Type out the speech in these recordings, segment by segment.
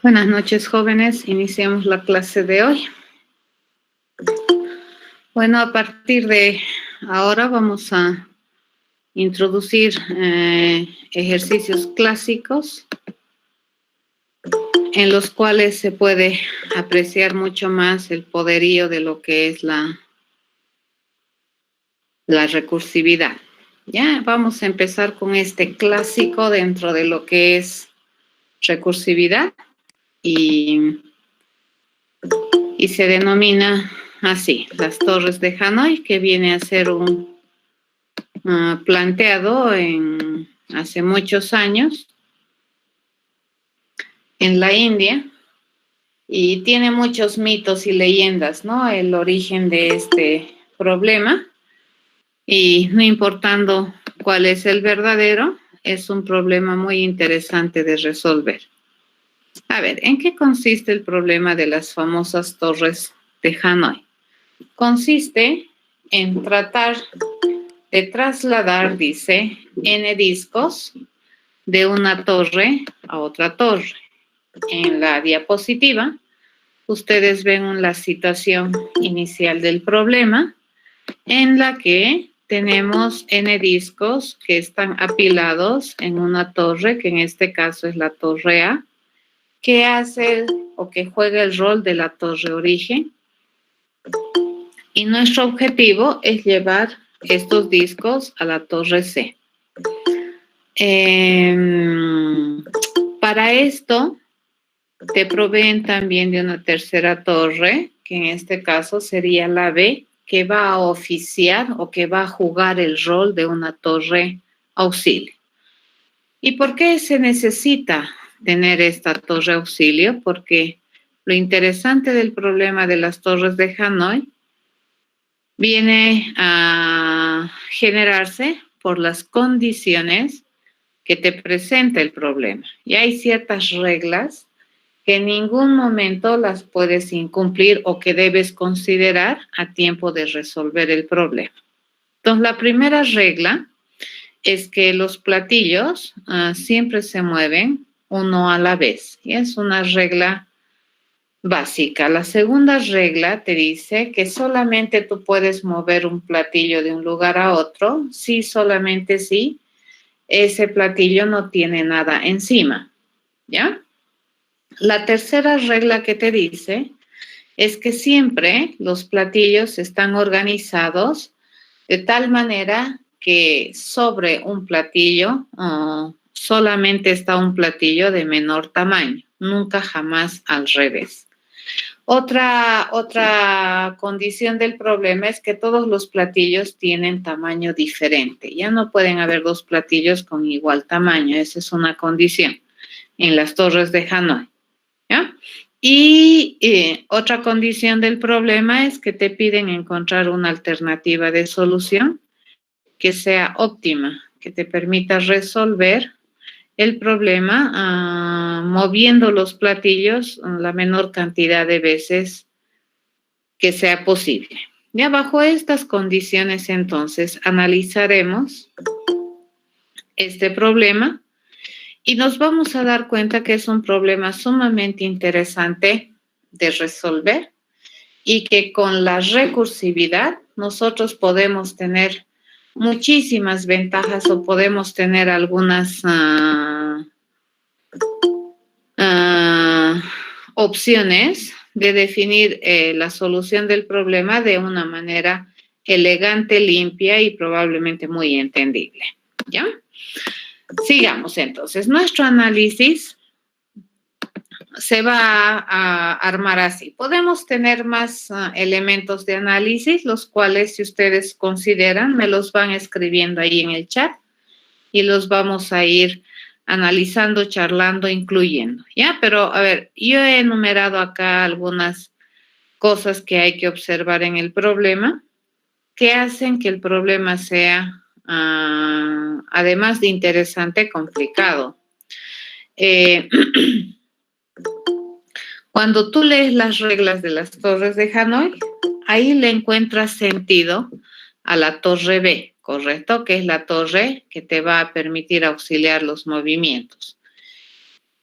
Buenas noches, jóvenes. Iniciamos la clase de hoy. Bueno, a partir de ahora vamos a introducir ejercicios clásicos en los cuales se puede apreciar mucho más el poderío de lo que es la recursividad. Ya vamos a empezar con este clásico dentro de lo que es recursividad y se denomina así, las torres de Hanói, que viene a ser un planteado hace muchos años en la India y tiene muchos mitos y leyendas, ¿no? El origen de este problema, y no importando cuál es el verdadero, es un problema muy interesante de resolver. A ver, ¿en qué consiste el problema de las famosas torres de Hanói? Consiste en tratar de trasladar, dice, n discos de una torre a otra torre. En la diapositiva, ustedes ven la situación inicial del problema, en la que tenemos n discos que están apilados en una torre, que en este caso es la torre A, que hace o que juega el rol de la torre origen. Y nuestro objetivo es llevar estos discos a la torre C. Para esto, te proveen también de una tercera torre, que en este caso sería la B, que va a oficiar o que va a jugar el rol de una torre auxilio. ¿Y por qué se necesita tener esta torre auxilio? Porque lo interesante del problema de las torres de Hanói viene a generarse por las condiciones que te presenta el problema. Y hay ciertas reglas que en ningún momento las puedes incumplir o que debes considerar a tiempo de resolver el problema. Entonces, la primera regla es que los platillos siempre se mueven uno a la vez. Y es una regla básica. La segunda regla te dice que solamente tú puedes mover un platillo de un lugar a otro solamente si ese platillo no tiene nada encima, ¿ya? La tercera regla que te dice es que siempre los platillos están organizados de tal manera que sobre un platillo solamente está un platillo de menor tamaño, nunca jamás al revés. Otra condición del problema es que todos los platillos tienen tamaño diferente. Ya no pueden haber dos platillos con igual tamaño. Esa es una condición en las torres de Hanói, ¿ya? Y otra condición del problema es que te piden encontrar una alternativa de solución que sea óptima, que te permita resolver el problema moviendo los platillos la menor cantidad de veces que sea posible. Ya bajo estas condiciones, entonces, analizaremos este problema y nos vamos a dar cuenta que es un problema sumamente interesante de resolver y que con la recursividad nosotros podemos tener muchísimas ventajas o podemos tener algunas opciones de definir la solución del problema de una manera elegante, limpia y probablemente muy entendible, ¿ya? Sigamos entonces. Nuestro análisis se va a armar así. Podemos tener más elementos de análisis, los cuales, si ustedes consideran, me los van escribiendo ahí en el chat y los vamos a ir analizando, charlando, incluyendo, ¿ya? Pero, a ver, yo he enumerado acá algunas cosas que hay que observar en el problema que hacen que el problema sea, además de interesante, complicado. Cuando tú lees las reglas de las torres de Hanói, ahí le encuentras sentido a la torre B, ¿correcto? Que es la torre que te va a permitir auxiliar los movimientos.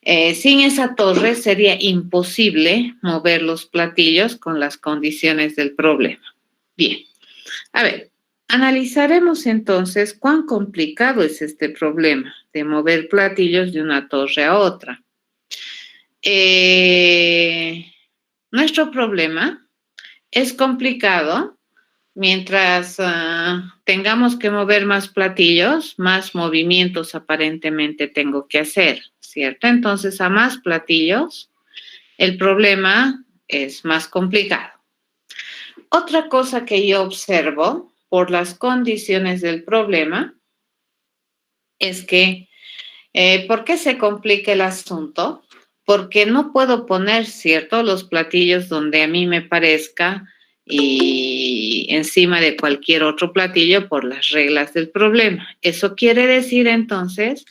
Sin esa torre sería imposible mover los platillos con las condiciones del problema. Bien, a ver, analizaremos entonces cuán complicado es este problema de mover platillos de una torre a otra. Nuestro problema es complicado. Mientras tengamos que mover más platillos, más movimientos aparentemente tengo que hacer, ¿cierto? Entonces, a más platillos, el problema es más complicado. Otra cosa que yo observo por las condiciones del problema es que, ¿por qué se complica el asunto? Porque no puedo poner, ¿cierto?, los platillos donde a mí me parezca y encima de cualquier otro platillo por las reglas del problema. Eso quiere decir entonces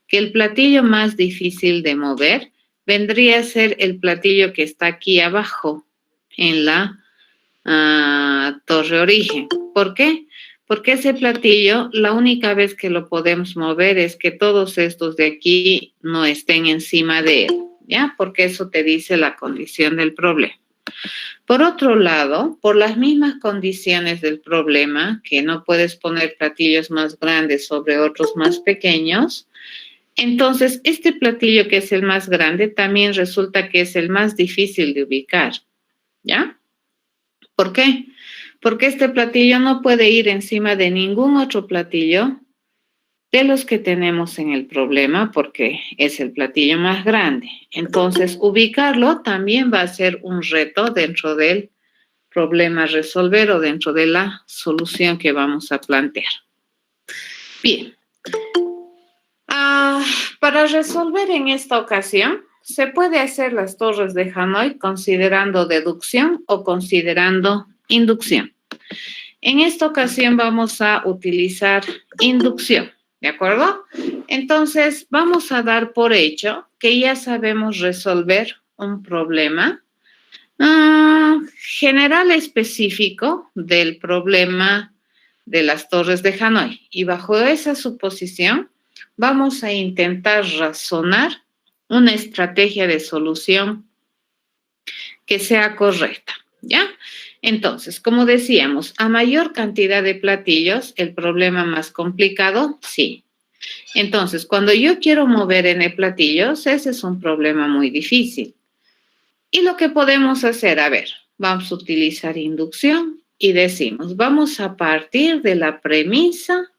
que el platillo más difícil de mover vendría a ser el platillo que está aquí abajo en la torre origen. ¿Por qué? Porque ese platillo, la única vez que lo podemos mover es que todos estos de aquí no estén encima de él, ¿ya? Porque eso te dice la condición del problema. Por otro lado, por las mismas condiciones del problema, que no puedes poner platillos más grandes sobre otros más pequeños, entonces este platillo que es el más grande también resulta que es el más difícil de ubicar, ¿ya? ¿Por qué? Porque este platillo no puede ir encima de ningún otro platillo de los que tenemos en el problema porque es el platillo más grande. Entonces, ubicarlo también va a ser un reto dentro del problema a resolver o dentro de la solución que vamos a plantear. Bien. Para resolver en esta ocasión, se puede hacer las torres de Hanoi considerando deducción o considerando inducción. En esta ocasión vamos a utilizar inducción. ¿De acuerdo? Entonces, vamos a dar por hecho que ya sabemos resolver un problema general específico del problema de las torres de Hanoi. Y bajo esa suposición, vamos a intentar razonar una estrategia de solución que sea correcta, ¿ya? Entonces, como decíamos, a mayor cantidad de platillos, el problema más complicado, sí. Entonces, cuando yo quiero mover n platillos, ese es un problema muy difícil. Y lo que podemos hacer, a ver, vamos a utilizar inducción y decimos, vamos a partir de la premisa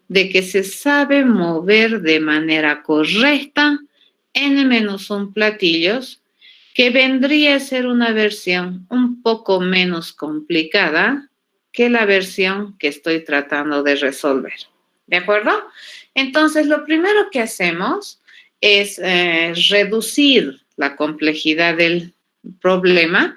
de que se sabe mover de manera correcta n-1 platillos, que vendría a ser una versión un poco menos complicada que la versión que estoy tratando de resolver. ¿De acuerdo? Entonces, lo primero que hacemos es reducir la complejidad del problema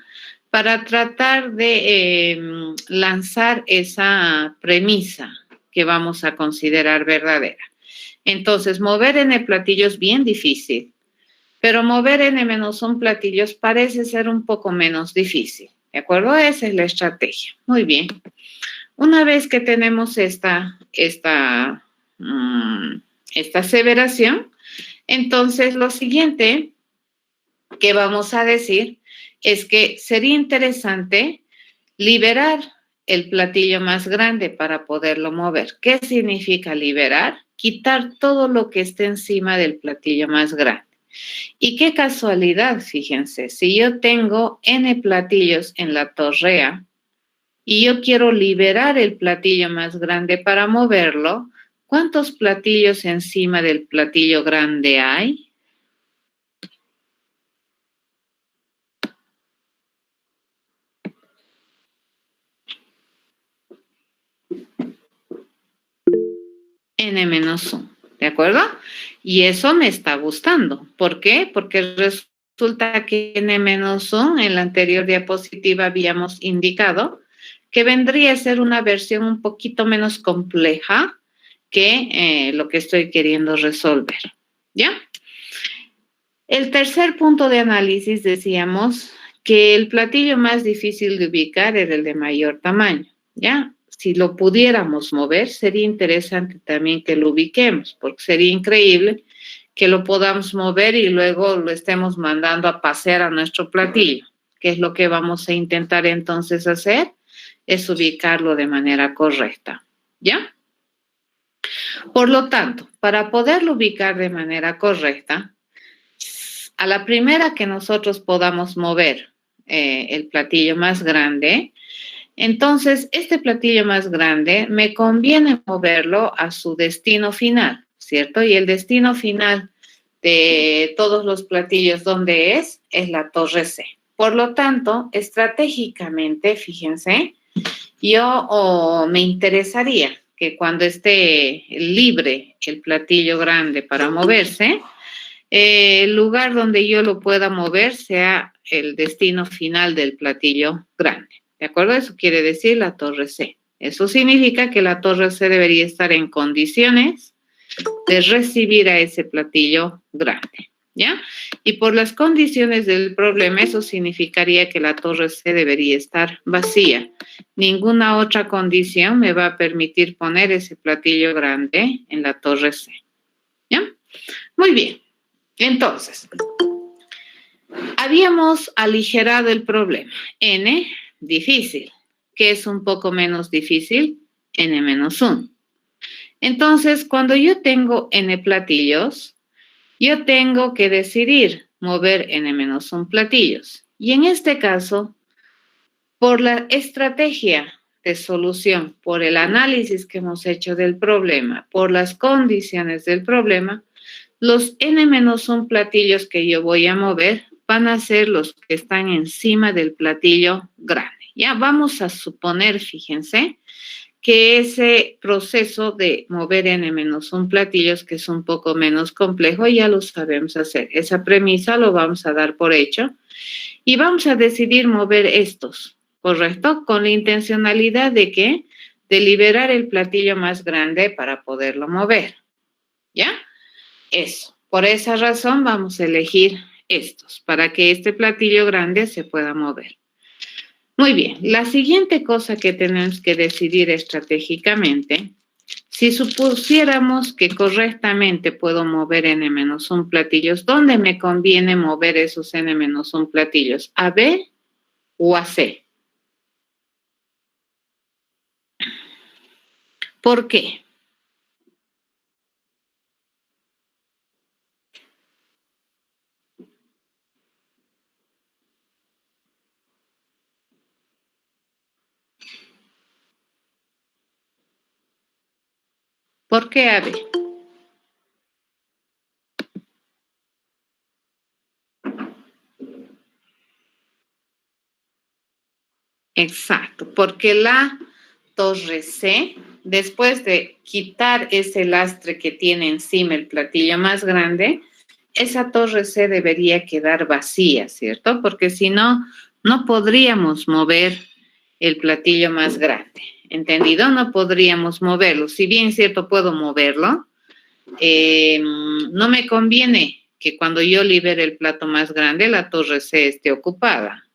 para tratar de lanzar esa premisa que vamos a considerar verdadera. Entonces, mover n platillos es bien difícil, pero mover n-1 platillos parece ser un poco menos difícil, ¿de acuerdo? Esa es la estrategia. Muy bien. Una vez que tenemos esta aseveración, entonces lo siguiente que vamos a decir es que sería interesante liberar el platillo más grande para poderlo mover. ¿Qué significa liberar? Quitar todo lo que esté encima del platillo más grande. Y qué casualidad, fíjense, si yo tengo n platillos en la torrea y yo quiero liberar el platillo más grande para moverlo, ¿cuántos platillos encima del platillo grande hay? n-1, ¿de acuerdo? Y eso me está gustando. ¿Por qué? Porque resulta que n-1 en la anterior diapositiva habíamos indicado que vendría a ser una versión un poquito menos compleja que lo que estoy queriendo resolver, ¿ya? El tercer punto de análisis decíamos que el platillo más difícil de ubicar era el de mayor tamaño, ¿ya? Si lo pudiéramos mover, sería interesante también que lo ubiquemos, porque sería increíble que lo podamos mover y luego lo estemos mandando a pasear a nuestro platillo. ¿Qué es lo que vamos a intentar entonces hacer? Es ubicarlo de manera correcta, ¿ya? Por lo tanto, para poderlo ubicar de manera correcta, a la primera que nosotros podamos mover el platillo más grande, entonces este platillo más grande me conviene moverlo a su destino final, ¿cierto? Y el destino final de todos los platillos, ¿dónde es? Es la torre C. Por lo tanto, estratégicamente, fíjense, yo me interesaría que cuando esté libre el platillo grande para moverse, el lugar donde yo lo pueda mover sea el destino final del platillo grande. ¿De acuerdo? Eso quiere decir la torre C. Eso significa que la torre C debería estar en condiciones de recibir a ese platillo grande, ¿ya? Y por las condiciones del problema, eso significaría que la torre C debería estar vacía. Ninguna otra condición me va a permitir poner ese platillo grande en la torre C, ¿ya? Muy bien. Entonces, habíamos aligerado el problema. N, difícil. ¿Qué es un poco menos difícil? N-1. Entonces, cuando yo tengo N platillos, yo tengo que decidir mover N-1 platillos. Y en este caso, por la estrategia de solución, por el análisis que hemos hecho del problema, por las condiciones del problema, los N-1 platillos que yo voy a mover van a ser los que están encima del platillo grande. Ya vamos a suponer, fíjense, que ese proceso de mover N-1 platillos, que es un poco menos complejo, ya lo sabemos hacer. Esa premisa lo vamos a dar por hecho y vamos a decidir mover estos, ¿correcto? Con la intencionalidad de ¿qué? De liberar el platillo más grande para poderlo mover, ¿ya? Eso. Por esa razón vamos a elegir estos, para que este platillo grande se pueda mover. Muy bien, la siguiente cosa que tenemos que decidir estratégicamente, si supusiéramos que correctamente puedo mover N-1 platillos, ¿dónde me conviene mover esos N-1 platillos? ¿A B o a C? ¿Por qué? ¿Por qué A, B? Exacto, porque la torre C, después de quitar ese lastre que tiene encima el platillo más grande, esa torre C debería quedar vacía, ¿cierto? Porque si no, no podríamos mover el platillo más grande. ¿Entendido? No podríamos moverlo. Si bien cierto, puedo moverlo, no me conviene que cuando yo libere el plato más grande, la torre C esté ocupada.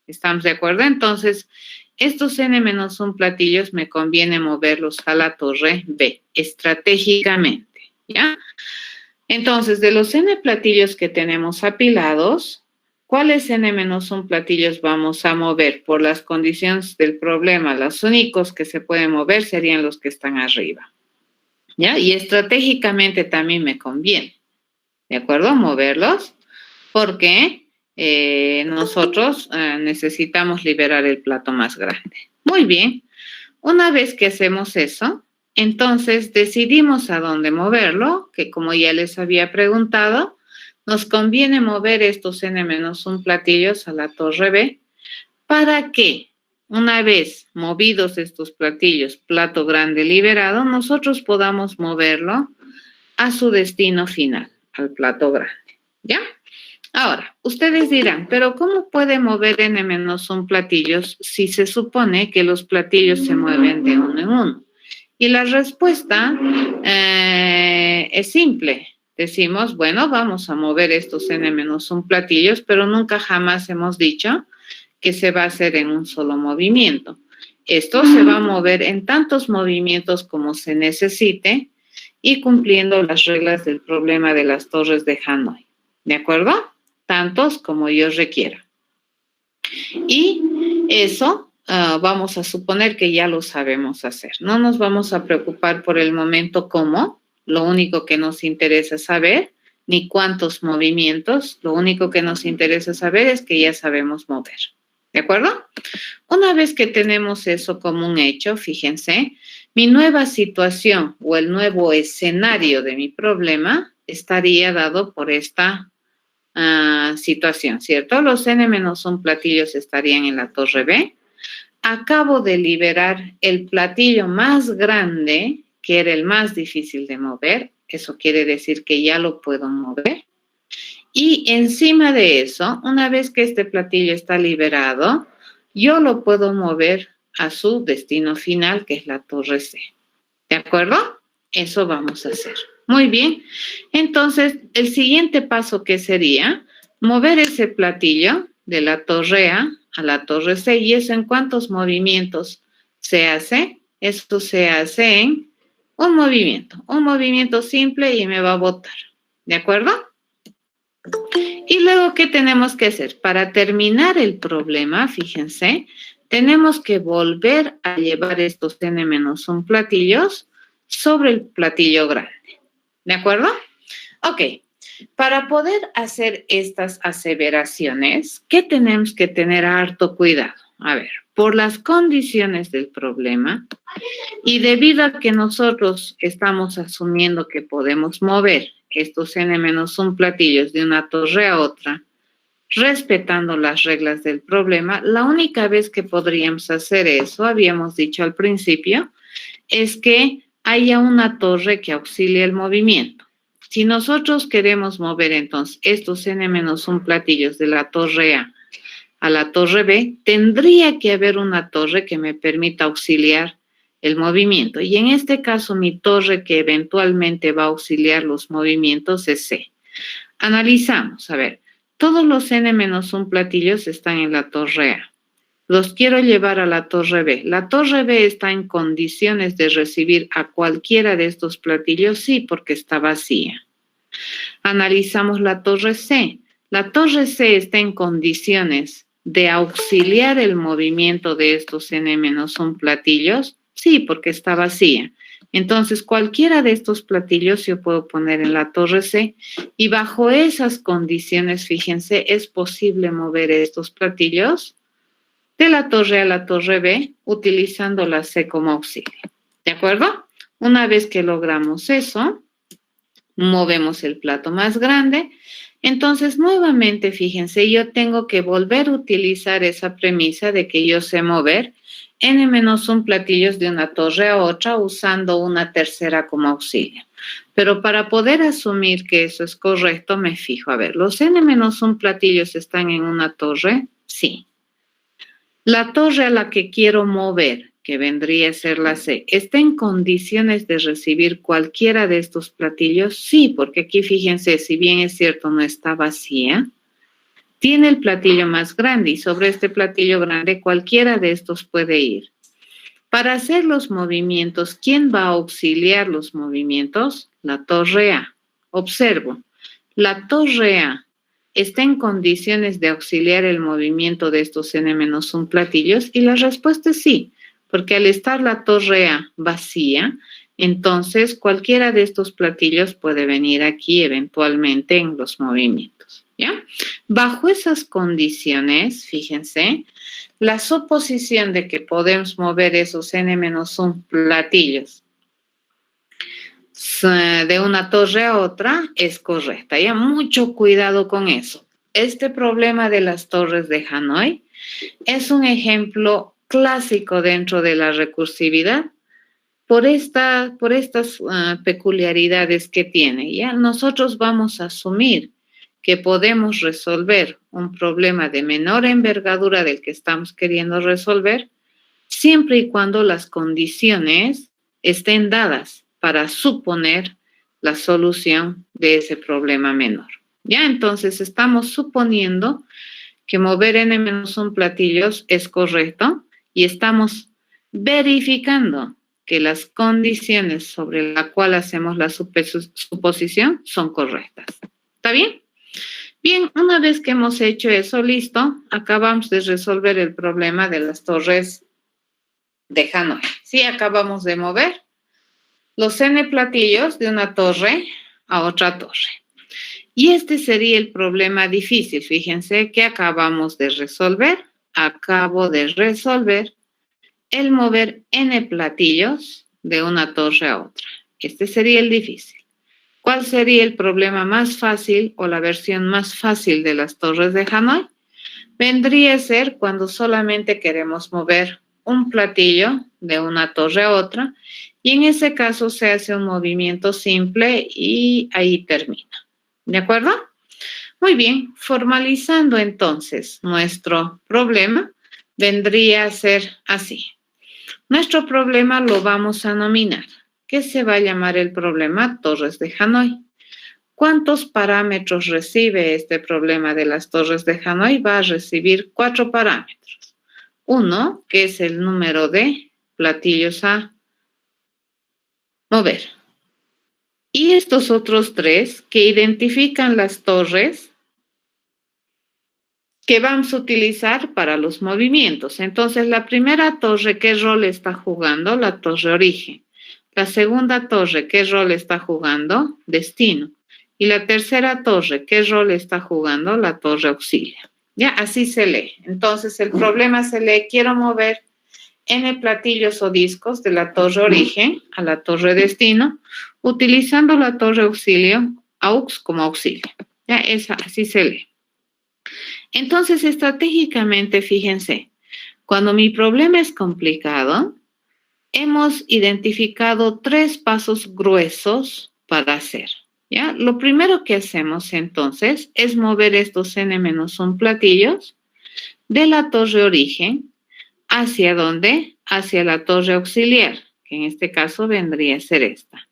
¿Estamos de acuerdo? Entonces, estos N-1 platillos me conviene moverlos a la torre B, estratégicamente, ¿ya? Entonces, de los N platillos que tenemos apilados, ¿cuáles N-1 platillos vamos a mover? Por las condiciones del problema, los únicos que se pueden mover serían los que están arriba, ¿ya? Y estratégicamente también me conviene, ¿de acuerdo? Moverlos, porque nosotros necesitamos liberar el plato más grande. Muy bien, una vez que hacemos eso, entonces decidimos a dónde moverlo, que como ya les había preguntado, nos conviene mover estos N-1 platillos a la torre B para que una vez movidos estos platillos, plato grande liberado, nosotros podamos moverlo a su destino final, al plato grande, ¿ya? Ahora, ustedes dirán, pero ¿cómo puede mover N-1 platillos si se supone que los platillos se mueven de uno en uno? Y la respuesta es simple. Decimos, bueno, vamos a mover estos N-1 platillos, pero nunca jamás hemos dicho que se va a hacer en un solo movimiento. Esto se va a mover en tantos movimientos como se necesite y cumpliendo las reglas del problema de las torres de Hanoi. ¿De acuerdo? Tantos como yo requiera. Y eso vamos a suponer que ya lo sabemos hacer. No nos vamos a preocupar por el momento cómo, lo único que nos interesa saber, ni cuántos movimientos, lo único que nos interesa saber es que ya sabemos mover. ¿De acuerdo? Una vez que tenemos eso como un hecho, fíjense, mi nueva situación o el nuevo escenario de mi problema estaría dado por esta situación, ¿cierto? Los n-1 platillos estarían en la torre B. Acabo de liberar el platillo más grande, que era el más difícil de mover. Eso quiere decir que ya lo puedo mover. Y encima de eso, una vez que este platillo está liberado, yo lo puedo mover a su destino final, que es la torre C. ¿De acuerdo? Eso vamos a hacer. Muy bien. Entonces, el siguiente paso, ¿qué sería? Mover ese platillo de la torre A a la torre C. ¿Y eso en cuántos movimientos se hace? Esto se hace en un movimiento simple y me va a botar. ¿De acuerdo? Y luego, ¿qué tenemos que hacer? Para terminar el problema, fíjense, tenemos que volver a llevar estos n-1 platillos sobre el platillo grande. ¿De acuerdo? Ok. Para poder hacer estas aseveraciones, ¿qué tenemos que tener harto cuidado? A ver, por las condiciones del problema y debido a que nosotros estamos asumiendo que podemos mover estos n-1 platillos de una torre a otra, respetando las reglas del problema, la única vez que podríamos hacer eso, habíamos dicho al principio, es que haya una torre que auxilie el movimiento. Si nosotros queremos mover entonces estos n-1 platillos de la torre a la torre B, tendría que haber una torre que me permita auxiliar el movimiento. Y en este caso, mi torre que eventualmente va a auxiliar los movimientos es C. Analizamos, a ver, todos los n-1 platillos están en la torre A. Los quiero llevar a la torre B. ¿La torre B está en condiciones de recibir a cualquiera de estos platillos? Sí, porque está vacía. Analizamos la torre C. ¿La torre C está en condiciones de auxiliar el movimiento de estos n-1 platillos? Sí, porque está vacía. Entonces, cualquiera de estos platillos yo puedo poner en la torre C y bajo esas condiciones, fíjense, es posible mover estos platillos de la torre a la torre B utilizando la C como auxilio. ¿De acuerdo? Una vez que logramos eso, movemos el plato más grande. Entonces, nuevamente, fíjense, yo tengo que volver a utilizar esa premisa de que yo sé mover n-1 platillos de una torre a otra usando una tercera como auxilio. Pero para poder asumir que eso es correcto, me fijo, a ver, ¿los n-1 platillos están en una torre? Sí. La torre a la que quiero mover, que vendría a ser la C, ¿está en condiciones de recibir cualquiera de estos platillos? Sí, porque aquí fíjense, si bien es cierto no está vacía, tiene el platillo más grande y sobre este platillo grande cualquiera de estos puede ir. Para hacer los movimientos, ¿quién va a auxiliar los movimientos? La torre A. Observo, la torre A está en condiciones de auxiliar el movimiento de estos n-1 platillos y la respuesta es sí, porque al estar la torre A vacía, entonces cualquiera de estos platillos puede venir aquí eventualmente en los movimientos, ¿ya? Bajo esas condiciones, fíjense, la suposición de que podemos mover esos n-1 platillos de una torre a otra es correcta. Ya mucho cuidado con eso. Este problema de las torres de Hanoi es un ejemplo clásico dentro de la recursividad por estas peculiaridades que tiene. Ya nosotros vamos a asumir que podemos resolver un problema de menor envergadura del que estamos queriendo resolver siempre y cuando las condiciones estén dadas para suponer la solución de ese problema menor. Ya, entonces estamos suponiendo que mover n-1 platillos es correcto y estamos verificando que las condiciones sobre las cuales hacemos la suposición son correctas. ¿Está bien? Bien, una vez que hemos hecho eso, listo, acabamos de resolver el problema de las torres de Hanoi. Sí, acabamos de mover los n platillos de una torre a otra torre. Y este sería el problema difícil. Fíjense que acabamos de resolver. Acabo de resolver el mover n platillos de una torre a otra. Este sería el difícil. ¿Cuál sería el problema más fácil o la versión más fácil de las torres de Hanoi? Vendría a ser cuando solamente queremos mover un platillo de una torre a otra y en ese caso se hace un movimiento simple y ahí termina. ¿De acuerdo? Muy bien, formalizando entonces nuestro problema, vendría a ser así. Nuestro problema lo vamos a nominar. ¿Qué se va a llamar el problema? Torres de Hanoi. ¿Cuántos parámetros recibe este problema de las torres de Hanoi? Va a recibir 4 parámetros. Uno, que es el número de platillos a mover. Y estos otros 3 que identifican las torres que vamos a utilizar para los movimientos. Entonces, la primera torre, ¿qué rol está jugando? La torre origen. La segunda torre, ¿qué rol está jugando? Destino. Y la tercera torre, ¿qué rol está jugando? La torre auxilio. Ya, así se lee. Entonces, el problema se lee, quiero mover n platillos o discos de la torre origen a la torre destino, utilizando la torre auxilio, aux como auxilio. Ya, así se lee. Entonces, estratégicamente, fíjense, cuando mi problema es complicado, hemos identificado 3 pasos gruesos para hacer. ¿Ya? Lo primero que hacemos entonces es mover estos n-1 platillos de la torre origen hacia ¿dónde? Hacia la torre auxiliar, que en este caso vendría a ser esta,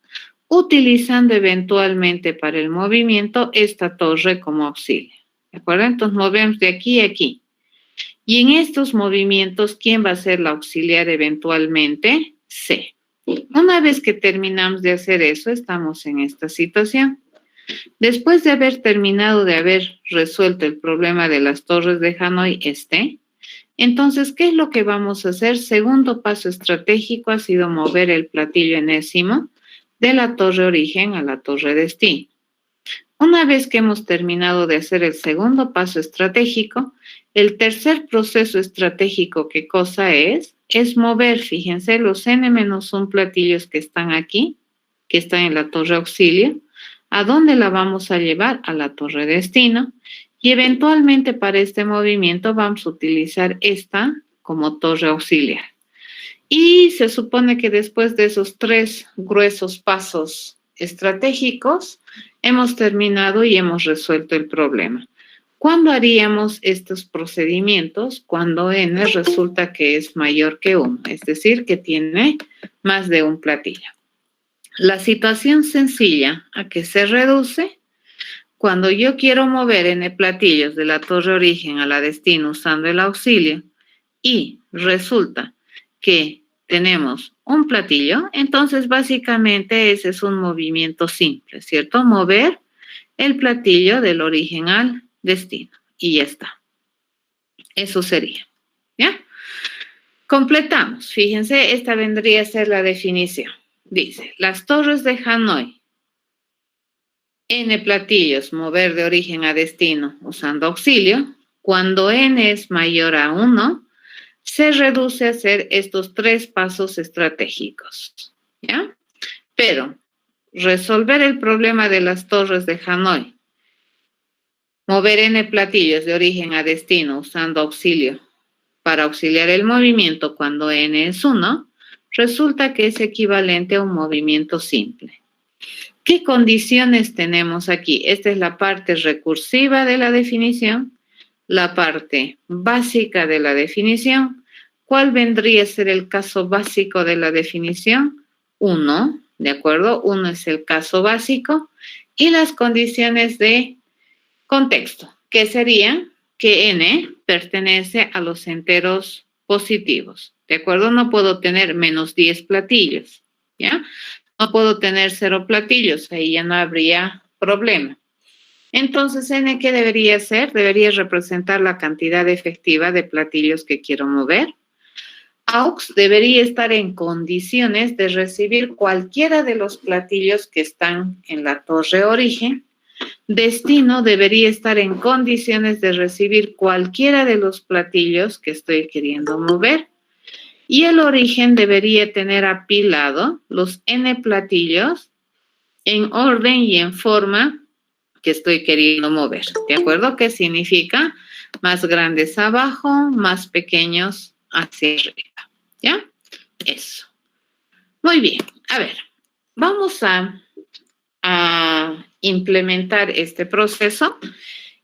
utilizando eventualmente para el movimiento esta torre como auxilio. ¿De acuerdo? Entonces movemos de aquí a aquí. Y en estos movimientos, ¿quién va a ser la auxiliar eventualmente? C. Una vez que terminamos de hacer eso, estamos en esta situación. Después de haber terminado de haber resuelto el problema de las torres de Hanoi entonces, ¿qué es lo que vamos a hacer? Segundo paso estratégico ha sido mover el platillo enésimo de la torre origen a la torre destino. Una vez que hemos terminado de hacer el segundo paso estratégico, el tercer proceso estratégico, ¿qué cosa es? Es mover, fíjense, los n-1 platillos que están aquí, que están en la torre auxilio. ¿A dónde la vamos a llevar? A la torre destino. Y eventualmente para este movimiento vamos a utilizar esta como torre auxiliar. Y se supone que después de esos 3 gruesos pasos estratégicos, hemos terminado y hemos resuelto el problema. ¿Cuándo haríamos estos procedimientos? Cuando n resulta que es mayor que 1, es decir, que tiene más de un platillo. La situación sencilla a que se reduce cuando yo quiero mover n platillos de la torre origen a la destino usando el auxilio y resulta que tenemos un platillo, entonces básicamente ese es un movimiento simple, ¿cierto? Mover el platillo del origen al destino y ya está. Eso sería, ¿ya? Completamos. Fíjense, esta vendría a ser la definición. Dice, las torres de Hanoi, n platillos, mover de origen a destino usando auxilio. Cuando n es mayor a 1, se reduce a hacer estos 3 pasos estratégicos, ¿ya? Pero resolver el problema de las torres de Hanoi, mover n platillos de origen a destino usando auxilio para auxiliar el movimiento cuando n es 1, resulta que es equivalente a un movimiento simple. ¿Qué condiciones tenemos aquí? Esta es la parte recursiva de la definición, la parte básica de la definición. ¿Cuál vendría a ser el caso básico de la definición? 1, ¿de acuerdo? 1 es el caso básico. Y las condiciones de contexto, que serían que n pertenece a los enteros positivos. ¿de acuerdo? No puedo tener menos 10 platillos, ¿ya? No puedo tener 0 platillos, ahí ya no habría problema. Entonces, N, ¿qué debería ser? Debería representar la cantidad efectiva de platillos que quiero mover. AUX debería estar en condiciones de recibir cualquiera de los platillos que están en la torre origen. Destino debería estar en condiciones de recibir cualquiera de los platillos que estoy queriendo mover. Y el origen debería tener apilado los N platillos en orden y en forma que estoy queriendo mover. ¿De acuerdo? ¿Qué significa? Más grandes abajo, más pequeños hacia arriba. ¿Ya? Eso. Muy bien. A ver, vamos a implementar este proceso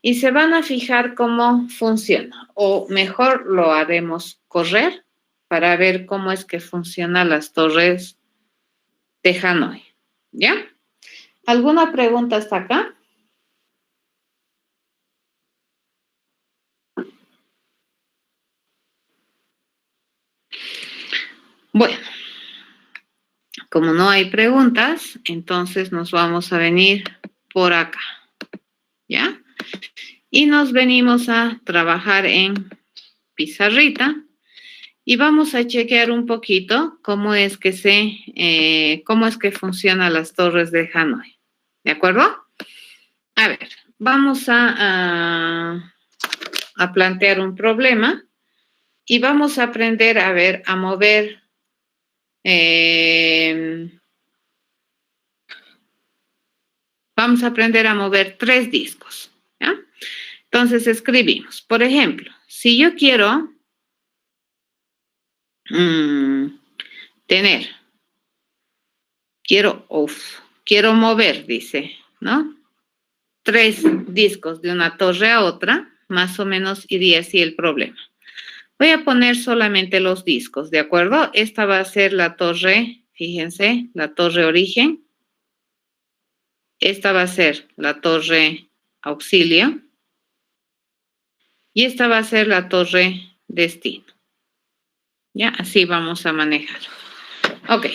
y se van a fijar cómo funciona. O mejor lo haremos correr para ver cómo es que funcionan las torres de Hanoi. ¿Ya? ¿Alguna pregunta hasta acá? Bueno, como no hay preguntas, entonces nos vamos a venir por acá, ¿ya? Y nos venimos a trabajar en pizarrita y vamos a chequear un poquito cómo es que funcionan las torres de Hanoi, ¿de acuerdo? A ver, vamos a plantear un problema y vamos a aprender a mover vamos a aprender a mover 3 discos, ¿ya? Entonces escribimos, por ejemplo, si yo quiero quiero mover, dice, ¿no? 3 discos de una torre a otra, más o menos iría así el problema. Voy a poner solamente los discos, ¿de acuerdo? Esta va a ser la torre, fíjense, la torre origen. Esta va a ser la torre auxilio. Y esta va a ser la torre destino. Ya, así vamos a manejar. Ok.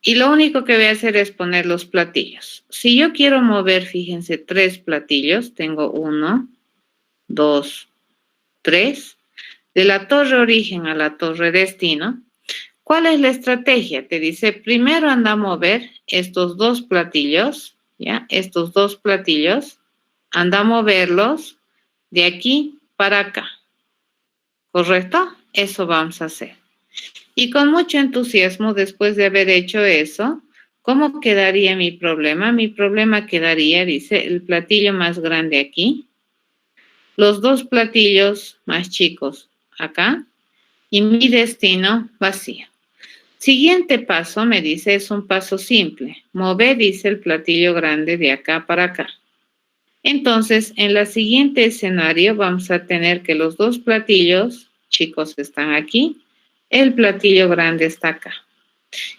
Y lo único que voy a hacer es poner los platillos. Si yo quiero mover, fíjense, 3 platillos, tengo 1, 2, 3. De la torre origen a la torre destino, ¿cuál es la estrategia? Te dice, primero anda a mover estos 2 platillos, ¿ya? Estos 2 platillos, anda a moverlos de aquí para acá. ¿Correcto? Eso vamos a hacer. Y con mucho entusiasmo, después de haber hecho eso, ¿cómo quedaría mi problema? Mi problema quedaría, dice, el platillo más grande aquí, los 2 platillos más chicos acá y mi destino vacío. Siguiente paso, me dice, es un paso simple. Mover, dice, el platillo grande de acá para acá. Entonces, en el siguiente escenario vamos a tener que los 2 platillos chicos están aquí, el platillo grande está acá.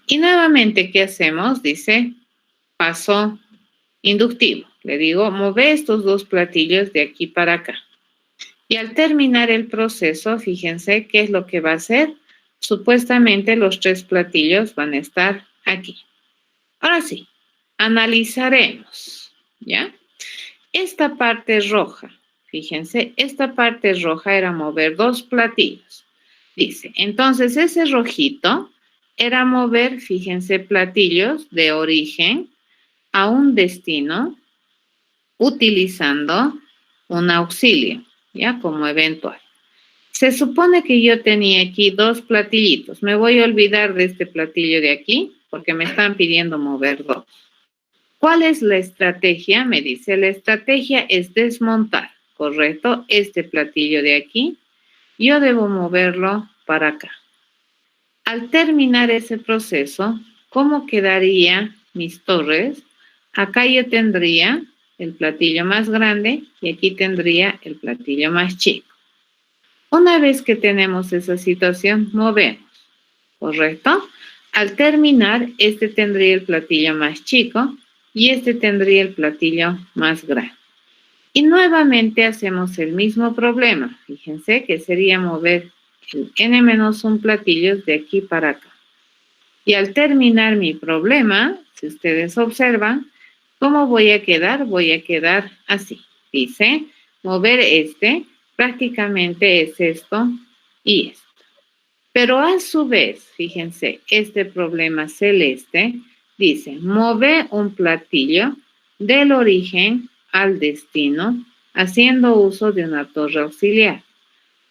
Y nuevamente, ¿qué hacemos? Dice, paso inductivo. Le digo, mueve estos 2 platillos de aquí para acá. Y al terminar el proceso, fíjense qué es lo que va a hacer. Supuestamente los 3 platillos van a estar aquí. Ahora sí, analizaremos, ¿ya? Esta parte roja, fíjense, esta parte roja era mover 2 platillos. Dice, entonces ese rojito era mover, fíjense, platillos de origen a un destino utilizando un auxilio, ¿ya? Como eventual. Se supone que yo tenía aquí 2 platillitos. Me voy a olvidar de este platillo de aquí porque me están pidiendo mover 2. ¿Cuál es la estrategia? Me dice, la estrategia es desmontar, ¿correcto? Este platillo de aquí, yo debo moverlo para acá. Al terminar ese proceso, ¿cómo quedarían mis torres? Acá yo tendría el platillo más grande y aquí tendría el platillo más chico. Una vez que tenemos esa situación, movemos, ¿correcto? Al terminar, este tendría el platillo más chico y este tendría el platillo más grande. Y nuevamente hacemos el mismo problema. Fíjense que sería mover el n-1 platillos de aquí para acá. Y al terminar mi problema, si ustedes observan, ¿cómo voy a quedar? Voy a quedar así. Dice, mover prácticamente es esto y esto. Pero a su vez, fíjense, este problema celeste dice, mover un platillo del origen al destino haciendo uso de una torre auxiliar.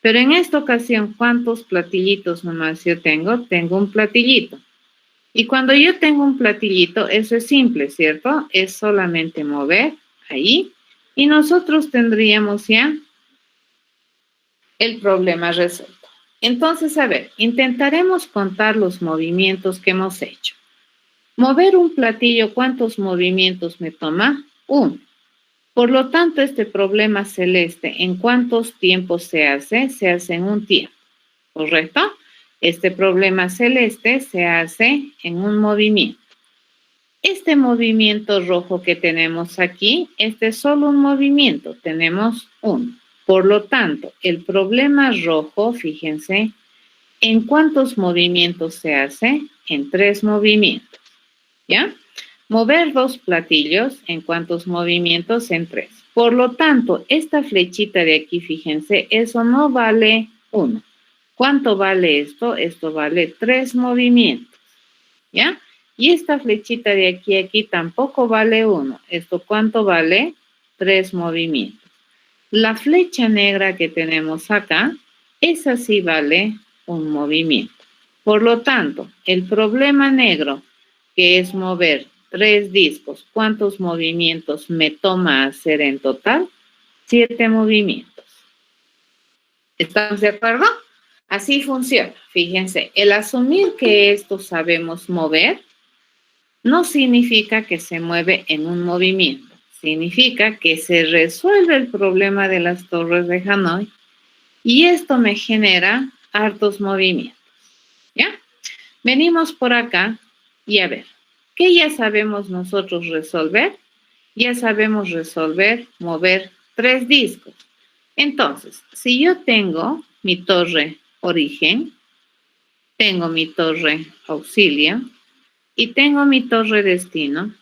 Pero en esta ocasión, ¿cuántos platillitos nomás yo tengo? Tengo un platillito. Y cuando yo tengo un platillito, eso es simple, ¿cierto? Es solamente mover ahí y nosotros tendríamos ya el problema resuelto. Entonces, a ver, intentaremos contar los movimientos que hemos hecho. Mover un platillo, ¿cuántos movimientos me toma? 1. Por lo tanto, este problema celeste, ¿en cuántos tiempos se hace? Se hace en un tiempo, ¿correcto? Este problema celeste se hace en un movimiento. Este movimiento rojo que tenemos aquí, este es solo un movimiento, tenemos 1. Por lo tanto, el problema rojo, fíjense, ¿en cuántos movimientos se hace? En 3 movimientos, ¿ya? Mover 2 platillos, ¿en cuántos movimientos? En 3. Por lo tanto, esta flechita de aquí, fíjense, eso no vale 1. ¿Cuánto vale esto? Esto vale 3 movimientos, ¿ya? Y esta flechita de aquí a aquí tampoco vale 1. ¿Esto cuánto vale? 3 movimientos. La flecha negra que tenemos acá, esa sí vale 1 movimiento. Por lo tanto, el problema negro, que es mover 3 discos, ¿cuántos movimientos me toma hacer en total? 7 movimientos. ¿Estamos de acuerdo? Así funciona. Fíjense, el asumir que esto sabemos mover no significa que se mueve en un movimiento. Significa que se resuelve el problema de las torres de Hanói y esto me genera hartos movimientos. ¿Ya? Venimos por acá y a ver, ¿qué ya sabemos nosotros resolver? Ya sabemos resolver, mover 3 discos. Entonces, si yo tengo mi torre origen, tengo mi torre auxilio y tengo mi torre destino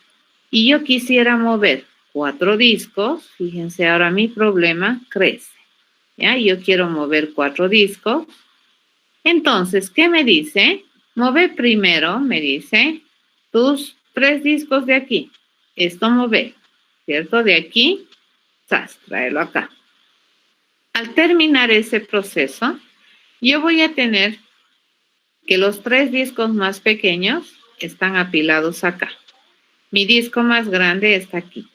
y yo quisiera mover 4 discos, fíjense, ahora mi problema crece, ¿ya? Yo quiero mover 4 discos. Entonces, ¿qué me dice? Mover primero, me dice, tus 3 discos de aquí. Esto mover, ¿cierto? De aquí, tráelo acá. Al terminar ese proceso, yo voy a tener que los 3 discos más pequeños están apilados acá. Mi disco más grande está aquí.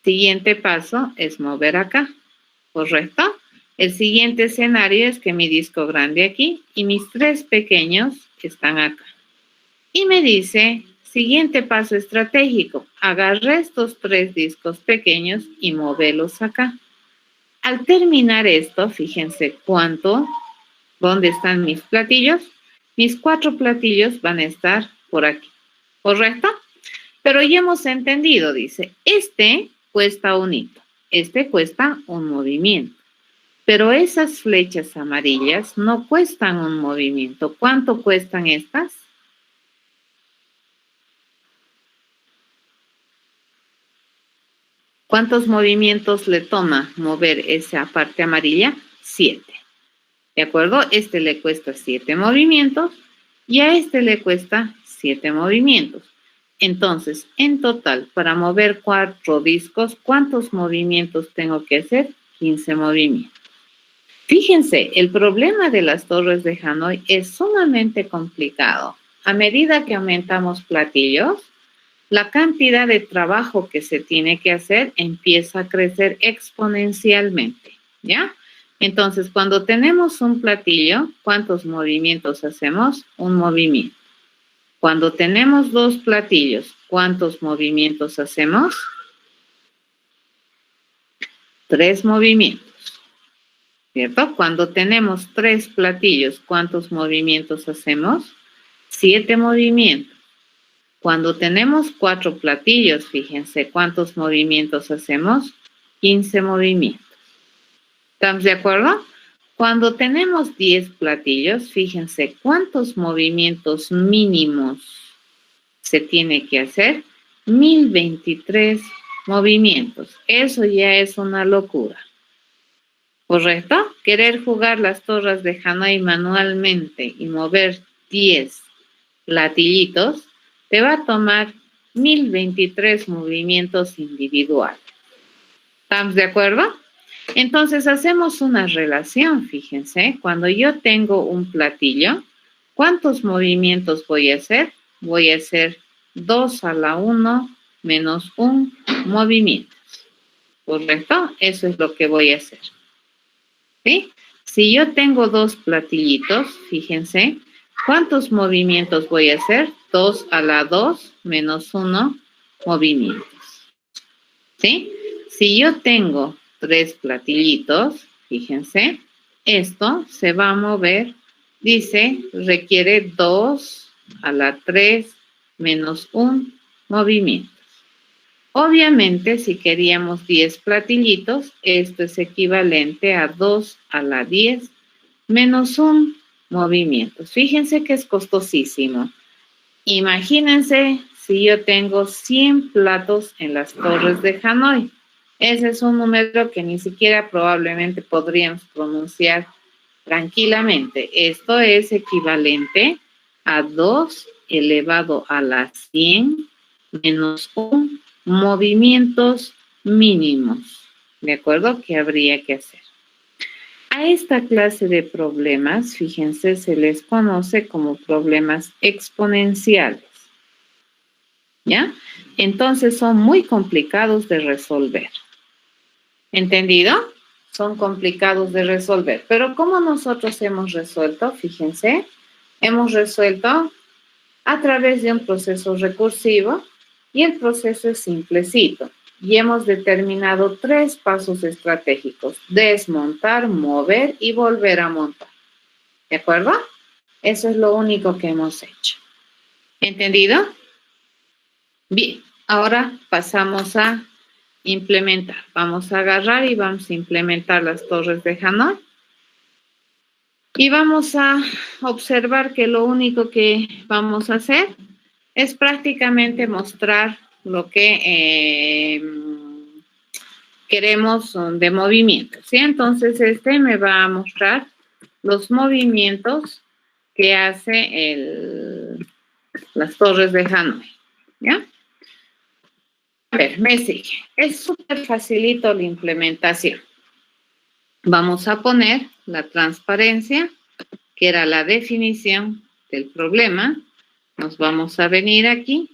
Siguiente paso es mover acá, ¿correcto? El siguiente escenario es que mi disco grande aquí y mis 3 pequeños están acá. Y me dice, siguiente paso estratégico, agarré estos 3 discos pequeños y movelos acá. Al terminar esto, fíjense ¿dónde están mis platillos? Mis 4 platillos van a estar por aquí, ¿correcto? Pero ya hemos entendido, dice, este cuesta un hito, este cuesta un movimiento. Pero esas flechas amarillas no cuestan un movimiento. ¿Cuánto cuestan estas? ¿Cuántos movimientos le toma mover esa parte amarilla? 7. ¿De acuerdo? Este le cuesta 7 movimientos y a este le cuesta 7 movimientos. Entonces, en total, para mover 4 discos, ¿cuántos movimientos tengo que hacer? 15 movimientos. Fíjense, el problema de las torres de Hanói es sumamente complicado. A medida que aumentamos platillos, la cantidad de trabajo que se tiene que hacer empieza a crecer exponencialmente, ¿ya? Entonces, cuando tenemos un platillo, ¿cuántos movimientos hacemos? Un movimiento. Cuando tenemos 2 platillos, ¿cuántos movimientos hacemos? 3 movimientos, ¿cierto? Cuando tenemos 3 platillos, ¿cuántos movimientos hacemos? 7 movimientos. Cuando tenemos 4 platillos, fíjense, ¿cuántos movimientos hacemos? 15 movimientos. ¿Estamos de acuerdo? Cuando tenemos 10 platillos, fíjense cuántos movimientos mínimos se tiene que hacer. 1023 movimientos. Eso ya es una locura. ¿Correcto? Querer jugar las torres de Hanoi manualmente y mover 10 platillitos te va a tomar 1023 movimientos individuales. ¿Estamos de acuerdo? Entonces hacemos una relación, fíjense. Cuando yo tengo un platillo, ¿cuántos movimientos voy a hacer? Voy a hacer 2 a la 1 menos 1 movimientos. ¿Correcto? Eso es lo que voy a hacer. ¿Sí? Si yo tengo 2 platillitos, fíjense, ¿cuántos movimientos voy a hacer? 2 a la 2 menos 1 movimientos. ¿Sí? Si yo tengo 3 platillitos, fíjense, esto se va a mover, dice, requiere 2 a la 3 menos 1 movimientos. Obviamente, si queríamos 10 platillitos, esto es equivalente a 2 a la 10 menos 1 movimientos. Fíjense que es costosísimo. Imagínense si yo tengo 100 platos en las torres de Hanoi. Ese es un número que ni siquiera probablemente podríamos pronunciar tranquilamente. Esto es equivalente a 2 elevado a la 100 menos 1 movimientos mínimos, ¿de acuerdo? Que habría que hacer. A esta clase de problemas, fíjense, se les conoce como problemas exponenciales, ¿ya? Entonces son muy complicados de resolver. ¿Entendido? Son complicados de resolver. Pero ¿cómo nosotros hemos resuelto? Fíjense, hemos resuelto a través de un proceso recursivo y el proceso es simplecito. Y hemos determinado 3 pasos estratégicos: desmontar, mover y volver a montar. ¿De acuerdo? Eso es lo único que hemos hecho. ¿Entendido? Bien, ahora pasamos a implementar. Vamos a agarrar y vamos a implementar las torres de Hanoi. Y vamos a observar que lo único que vamos a hacer es prácticamente mostrar lo que queremos de movimientos, ¿sí? Entonces, me va a mostrar los movimientos que hace las torres de Hanoi, ¿ya? A ver, me sigue. Es súper facilito la implementación. Vamos a poner la transparencia, que era la definición del problema. Nos vamos a venir aquí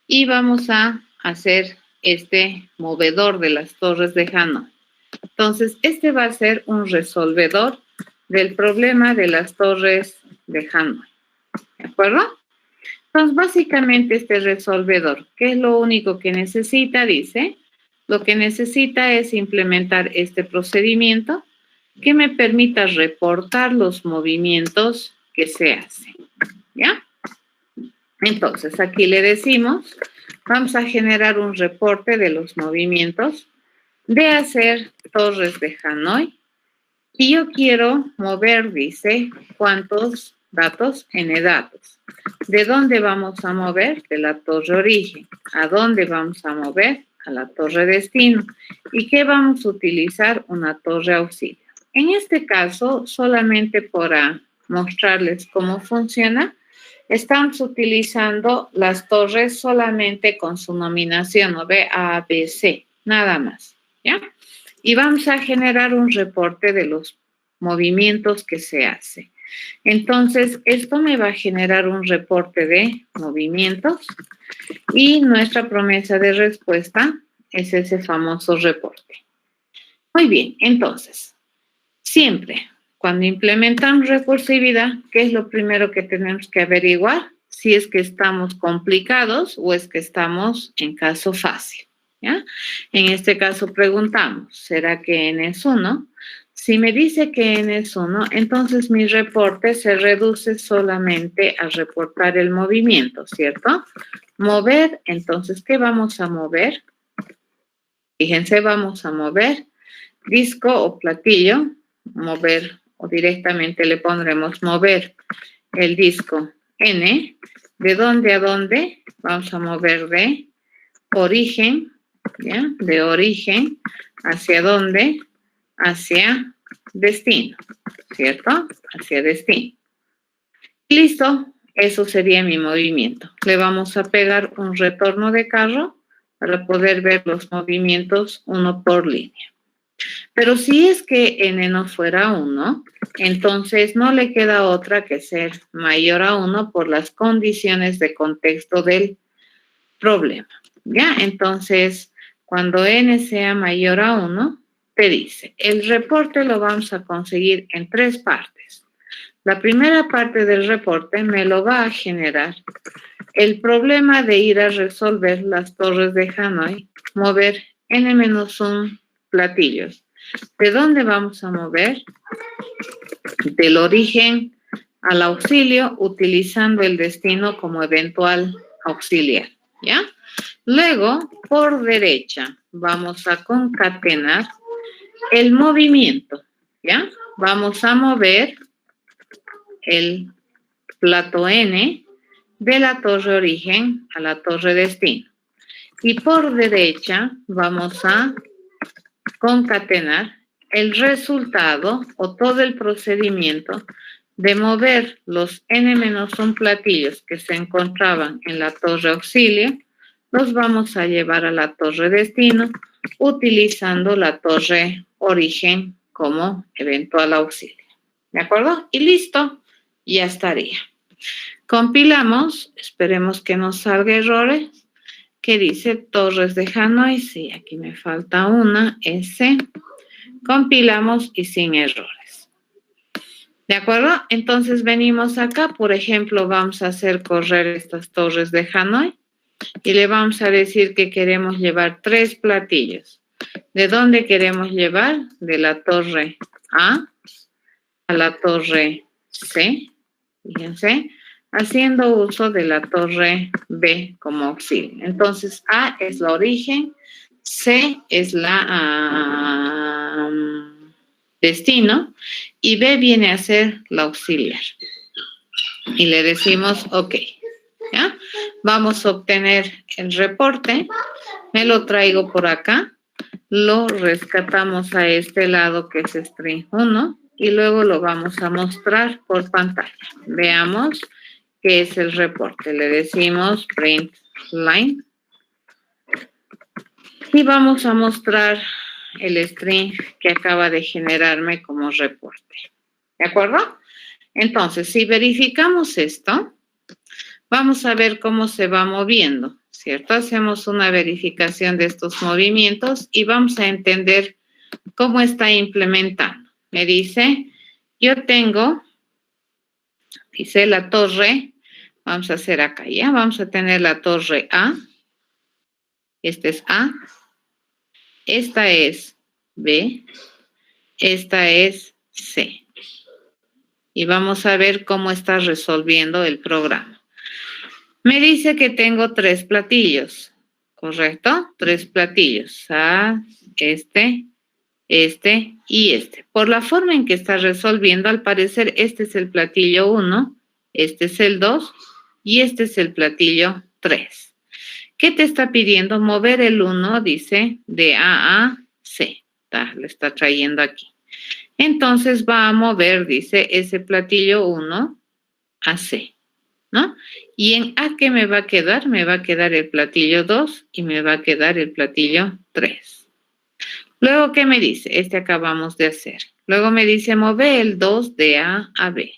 y vamos a hacer este movedor de las torres de Hanoi. Entonces, este va a ser un resolvedor del problema de las torres de Hanoi. ¿De acuerdo? Entonces, básicamente este resolvedor, ¿qué es lo único que necesita? Dice, lo que necesita es implementar este procedimiento que me permita reportar los movimientos que se hacen, ¿ya? Entonces, aquí le decimos, vamos a generar un reporte de los movimientos de hacer torres de Hanoi y yo quiero mover, dice, ¿cuántos datos? N datos. ¿De dónde vamos a mover? De la torre origen. ¿A dónde vamos a mover? A la torre destino. ¿Y qué vamos a utilizar? Una torre auxilio. En este caso, solamente para mostrarles cómo funciona, estamos utilizando las torres solamente con su nominación, ¿no ve? A, B, C, nada más, ¿ya? Y vamos a generar un reporte de los movimientos que se hace. Entonces, esto me va a generar un reporte de movimientos y nuestra promesa de respuesta es ese famoso reporte. Muy bien, entonces, siempre cuando implementamos recursividad, ¿qué es lo primero que tenemos que averiguar? Si es que estamos complicados o es que estamos en caso fácil, ¿ya? En este caso preguntamos, ¿será que n es 1? Si me dice que n es 1, entonces mi reporte se reduce solamente a reportar el movimiento, ¿cierto? Mover, entonces, ¿qué vamos a mover? Fíjense, vamos a mover disco o platillo, mover o directamente le pondremos mover el disco N. ¿De dónde a dónde? Vamos a mover de origen, ¿ya? De origen, ¿hacia dónde? Hacia destino, ¿cierto? Hacia destino. Listo, eso sería mi movimiento. Le vamos a pegar un retorno de carro para poder ver los movimientos uno por línea. Pero si es que n no fuera 1, entonces no le queda otra que ser mayor a 1 por las condiciones de contexto del problema. ¿Ya? Entonces, cuando n sea mayor a 1, te dice, el reporte lo vamos a conseguir en 3 partes. La primera parte del reporte me lo va a generar el problema de ir a resolver las torres de Hanoi, mover n-1 platillos. ¿De dónde vamos a mover? Del origen al auxilio, utilizando el destino como eventual auxiliar, ¿ya? Luego, por derecha, vamos a concatenar el movimiento, ¿ya? Vamos a mover el plato N de la torre origen a la torre destino. Y por derecha vamos a concatenar el resultado o todo el procedimiento de mover los n-1 platillos que se encontraban en la torre auxilio, los vamos a llevar a la torre destino utilizando la torre origen como eventual auxilio. ¿De acuerdo? Y listo, ya estaría. Compilamos, esperemos que nos salga errores, que dice torres de Hanoi, sí, aquí me falta una, S. Compilamos y sin errores. ¿De acuerdo? Entonces venimos acá, por ejemplo, vamos a hacer correr estas torres de Hanoi y le vamos a decir que queremos llevar 3 platillos. ¿De dónde queremos llevar? De la torre A a la torre C, fíjense, haciendo uso de la torre B como auxilio. Entonces, A es la origen, C es la destino y B viene a ser la auxiliar. Y le decimos OK. ¿Ya? Vamos a obtener el reporte. Me lo traigo por acá. Lo rescatamos a este lado que es string 1 y luego lo vamos a mostrar por pantalla. Veamos qué es el reporte. Le decimos print line y vamos a mostrar el string que acaba de generarme como reporte. ¿De acuerdo? Entonces, si verificamos esto, vamos a ver cómo se va moviendo, ¿cierto? Hacemos una verificación de estos movimientos y vamos a entender cómo está implementando. Me dice, yo tengo, dice la torre, vamos a hacer acá, ¿ya? Vamos a tener la torre A, esta es A, esta es B, esta es C. Y vamos a ver cómo está resolviendo el programa. Me dice que tengo 3 platillos, ¿correcto? 3 platillos, A, este y este. Por la forma en que está resolviendo, al parecer este es el platillo 1, este es el 2 y este es el platillo 3. ¿Qué te está pidiendo? Mover el 1, dice, de A a C. Lo está trayendo aquí. Entonces va a mover, dice, ese platillo 1 a C, ¿no? ¿Y en A qué me va a quedar? Me va a quedar el platillo 2 y me va a quedar el platillo 3. Luego, ¿qué me dice? Este acabamos de hacer. Luego me dice, move el 2 de A a B.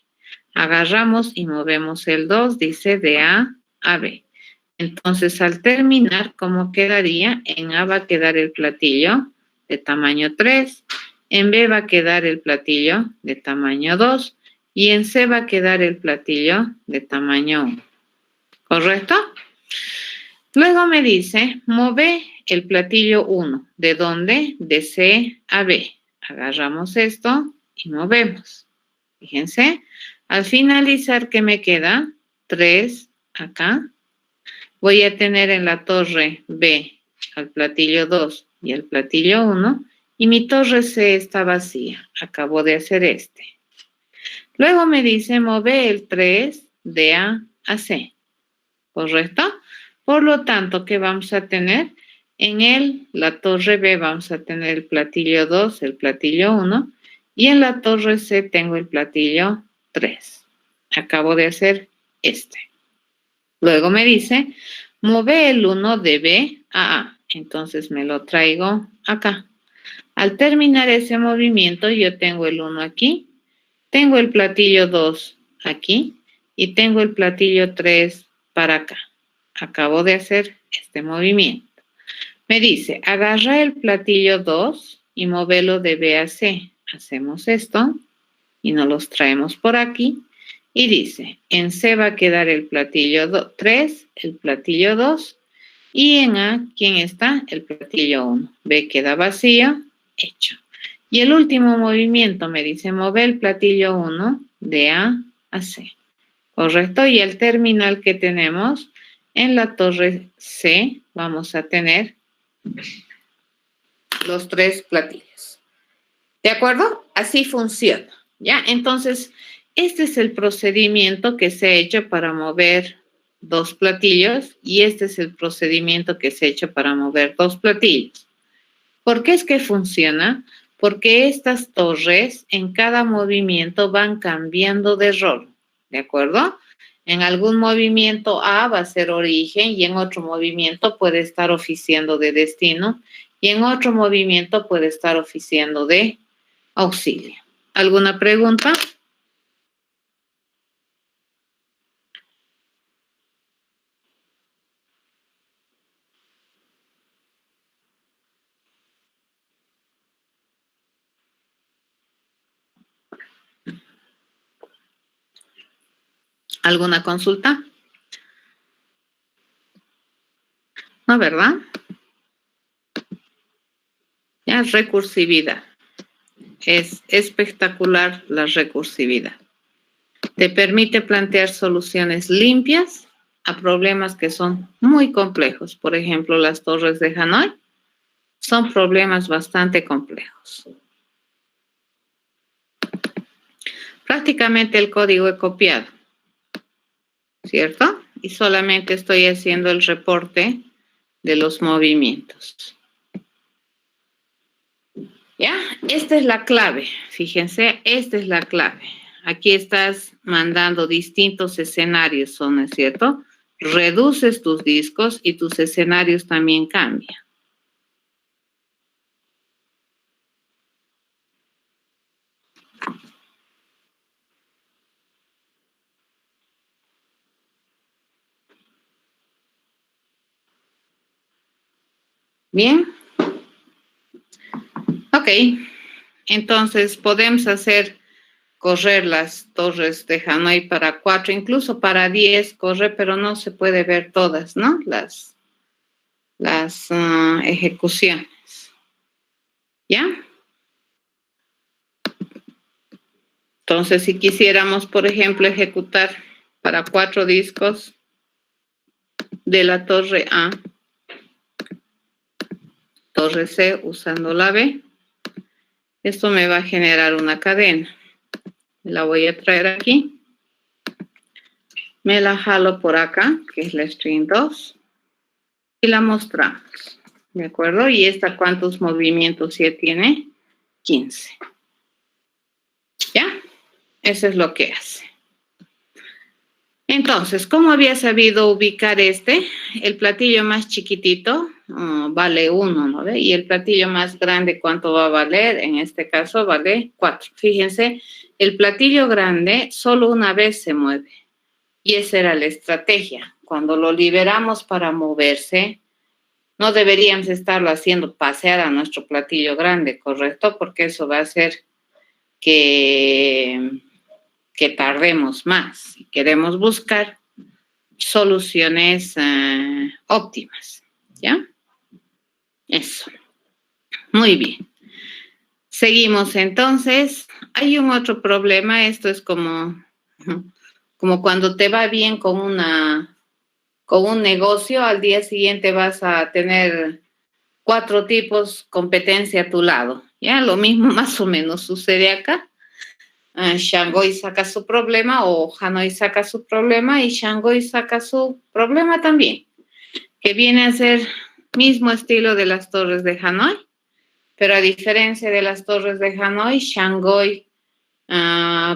Agarramos y movemos el 2, dice, de A a B. Entonces, al terminar, ¿cómo quedaría? En A va a quedar el platillo de tamaño 3, en B va a quedar el platillo de tamaño 2 y en C va a quedar el platillo de tamaño 1. ¿Correcto? Luego me dice, move el platillo 1. ¿De dónde? De C a B. Agarramos esto y movemos. Fíjense, al finalizar, ¿qué me queda? 3 acá. Voy a tener en la torre B al platillo 2 y al platillo 1 y mi torre C está vacía. Acabo de hacer este. Luego me dice mover el 3 de A a C, ¿correcto? Por lo tanto, ¿qué vamos a tener? En la torre B vamos a tener el platillo 2, el platillo 1, y en la torre C tengo el platillo 3. Acabo de hacer este. Luego me dice, mueve el 1 de B a A. Entonces me lo traigo acá. Al terminar ese movimiento, yo tengo el 1 aquí, tengo el platillo 2 aquí y tengo el platillo 3 para acá. Acabo de hacer este movimiento. Me dice, agarra el platillo 2 y móvelo de B a C. Hacemos esto y nos los traemos por aquí. Y dice, en C va a quedar el platillo 3, el platillo 2, y en A, ¿quién está? El platillo 1. B queda vacío, hecho. Y el último movimiento me dice, mover el platillo 1 de A a C. ¿Correcto? Y el terminal que tenemos en la torre C, vamos a tener los 3 platillos. ¿De acuerdo? Así funciona. ¿Ya? Entonces, este es el procedimiento que se ha hecho para mover 2 platillos y este es el procedimiento que se ha hecho para mover 2 platillos. ¿Por qué es que funciona? Porque estas torres en cada movimiento van cambiando de rol. ¿De acuerdo? En algún movimiento A va a ser origen y en otro movimiento puede estar oficiando de destino y en otro movimiento puede estar oficiando de auxilio. ¿Alguna pregunta? ¿Alguna consulta? ¿No, verdad? Ya, recursividad. Es espectacular la recursividad. Te permite plantear soluciones limpias a problemas que son muy complejos. Por ejemplo, las torres de Hanoi son problemas bastante complejos. Prácticamente el código he copiado, ¿cierto? Y solamente estoy haciendo el reporte de los movimientos. ¿Ya? Esta es la clave. Fíjense, esta es la clave. Aquí estás mandando distintos escenarios, ¿no es cierto? Reduces tus discos y tus escenarios también cambian. Bien. Ok. Entonces podemos hacer correr las torres de Hanoi para 4, incluso para 10 corre, pero no se puede ver todas, ¿no? Las ejecuciones. ¿Ya? Entonces, si quisiéramos, por ejemplo, ejecutar para 4 discos de la torre A, torre C usando la B, esto me va a generar una cadena. La voy a traer aquí. Me la jalo por acá, que es la string 2, y la mostramos. ¿De acuerdo? ¿Y esta cuántos movimientos ya tiene? 15. ¿Ya? Eso es lo que hace. Entonces, ¿cómo había sabido ubicar este? El platillo más chiquitito vale 1, ¿no ve? Y el platillo más grande, ¿cuánto va a valer? En este caso vale 4. Fíjense, el platillo grande solo una vez se mueve. Y esa era la estrategia. Cuando lo liberamos para moverse, no deberíamos estarlo haciendo pasear a nuestro platillo grande, ¿correcto? Porque eso va a hacer que tardemos más. Si queremos buscar soluciones óptimas, ¿ya? Eso. Muy bien. Seguimos entonces. Hay un otro problema. Esto es como cuando te va bien con un negocio, al día siguiente vas a tener 4 tipos competencia a tu lado. Ya, lo mismo más o menos sucede acá. Shanghai saca su problema o Hanoi saca su problema y Shanghai saca su problema también, que viene a ser mismo estilo de las torres de Hanoi, pero a diferencia de las torres de Hanoi, Shanghai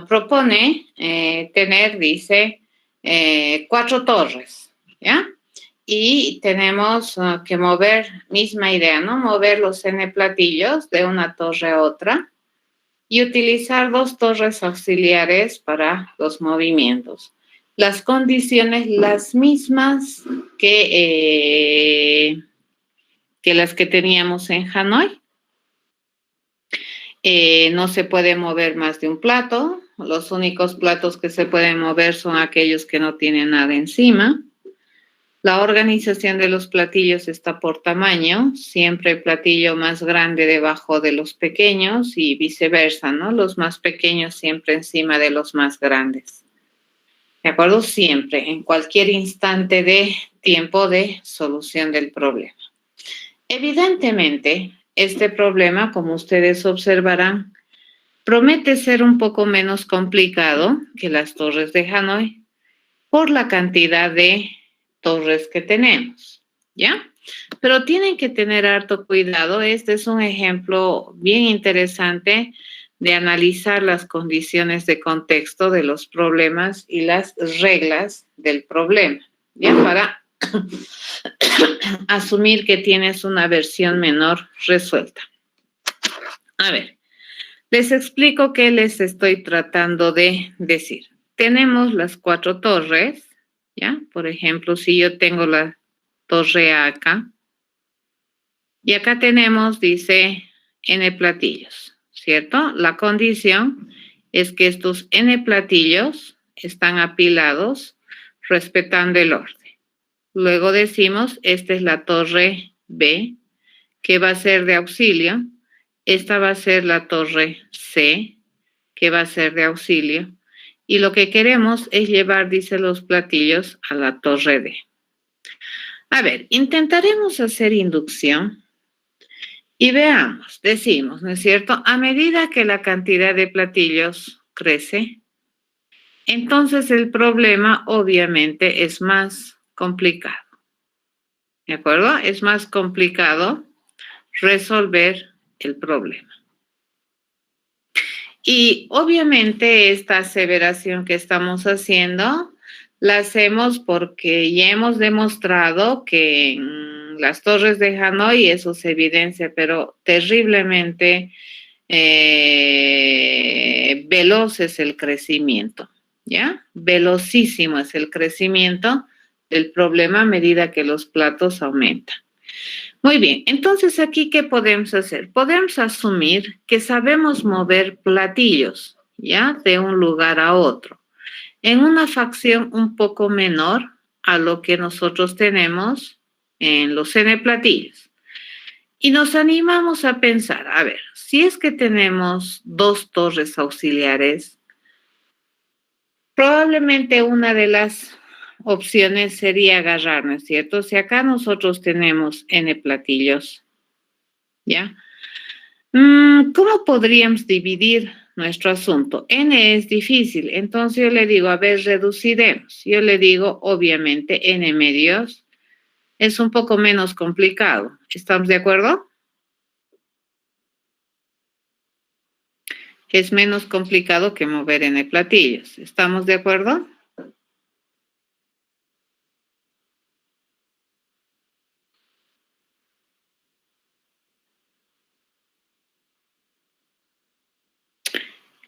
propone tener, dice, 4 torres, ¿ya? Y tenemos que mover, misma idea, ¿no? Mover los N platillos de una torre a otra y utilizar 2 torres auxiliares para los movimientos. Las condiciones las mismas que las que teníamos en Hanoi. No se puede mover más de un plato. Los únicos platos que se pueden mover son aquellos que no tienen nada encima. La organización de los platillos está por tamaño, siempre el platillo más grande debajo de los pequeños y viceversa, ¿no? Los más pequeños siempre encima de los más grandes. ¿De acuerdo? Siempre, en cualquier instante de tiempo de solución del problema. Evidentemente, este problema, como ustedes observarán, promete ser un poco menos complicado que las torres de Hanoi por la cantidad de torres que tenemos, ¿ya? Pero tienen que tener harto cuidado. Este es un ejemplo bien interesante de analizar las condiciones de contexto de los problemas y las reglas del problema, ¿ya? Para asumir que tienes una versión menor resuelta. A ver, les explico qué les estoy tratando de decir. Tenemos las 4 torres, ¿ya? Por ejemplo, si yo tengo la torre A acá, y acá tenemos, dice, N platillos, ¿cierto? La condición es que estos N platillos están apilados respetando el orden. Luego decimos, esta es la torre B, que va a ser de auxilio. Esta va a ser la torre C, que va a ser de auxilio. Y lo que queremos es llevar, dice, los platillos a la torre D. A ver, intentaremos hacer inducción y veamos, decimos, ¿no es cierto? A medida que la cantidad de platillos crece, entonces el problema obviamente es más complicado. ¿De acuerdo? Es más complicado resolver el problema. Y obviamente esta aseveración que estamos haciendo la hacemos porque ya hemos demostrado que en las torres de Hanoi eso se evidencia, pero terriblemente veloz es el crecimiento, ¿ya? Velocísimo es el crecimiento del problema a medida que los platos aumentan. Muy bien, entonces aquí, ¿qué podemos hacer? Podemos asumir que sabemos mover platillos, ¿ya? De un lugar a otro, en una facción un poco menor a lo que nosotros tenemos en los N platillos. Y nos animamos a pensar, a ver, si es que tenemos 2 torres auxiliares, probablemente una de las opciones sería agarrar, ¿no es cierto? Si acá nosotros tenemos N platillos, ¿ya? ¿Cómo podríamos dividir nuestro asunto? N es difícil, entonces yo le digo, a ver, reduciremos. Yo le digo, obviamente, N medios es un poco menos complicado. ¿Estamos de acuerdo? Es menos complicado que mover N platillos. ¿Estamos de acuerdo?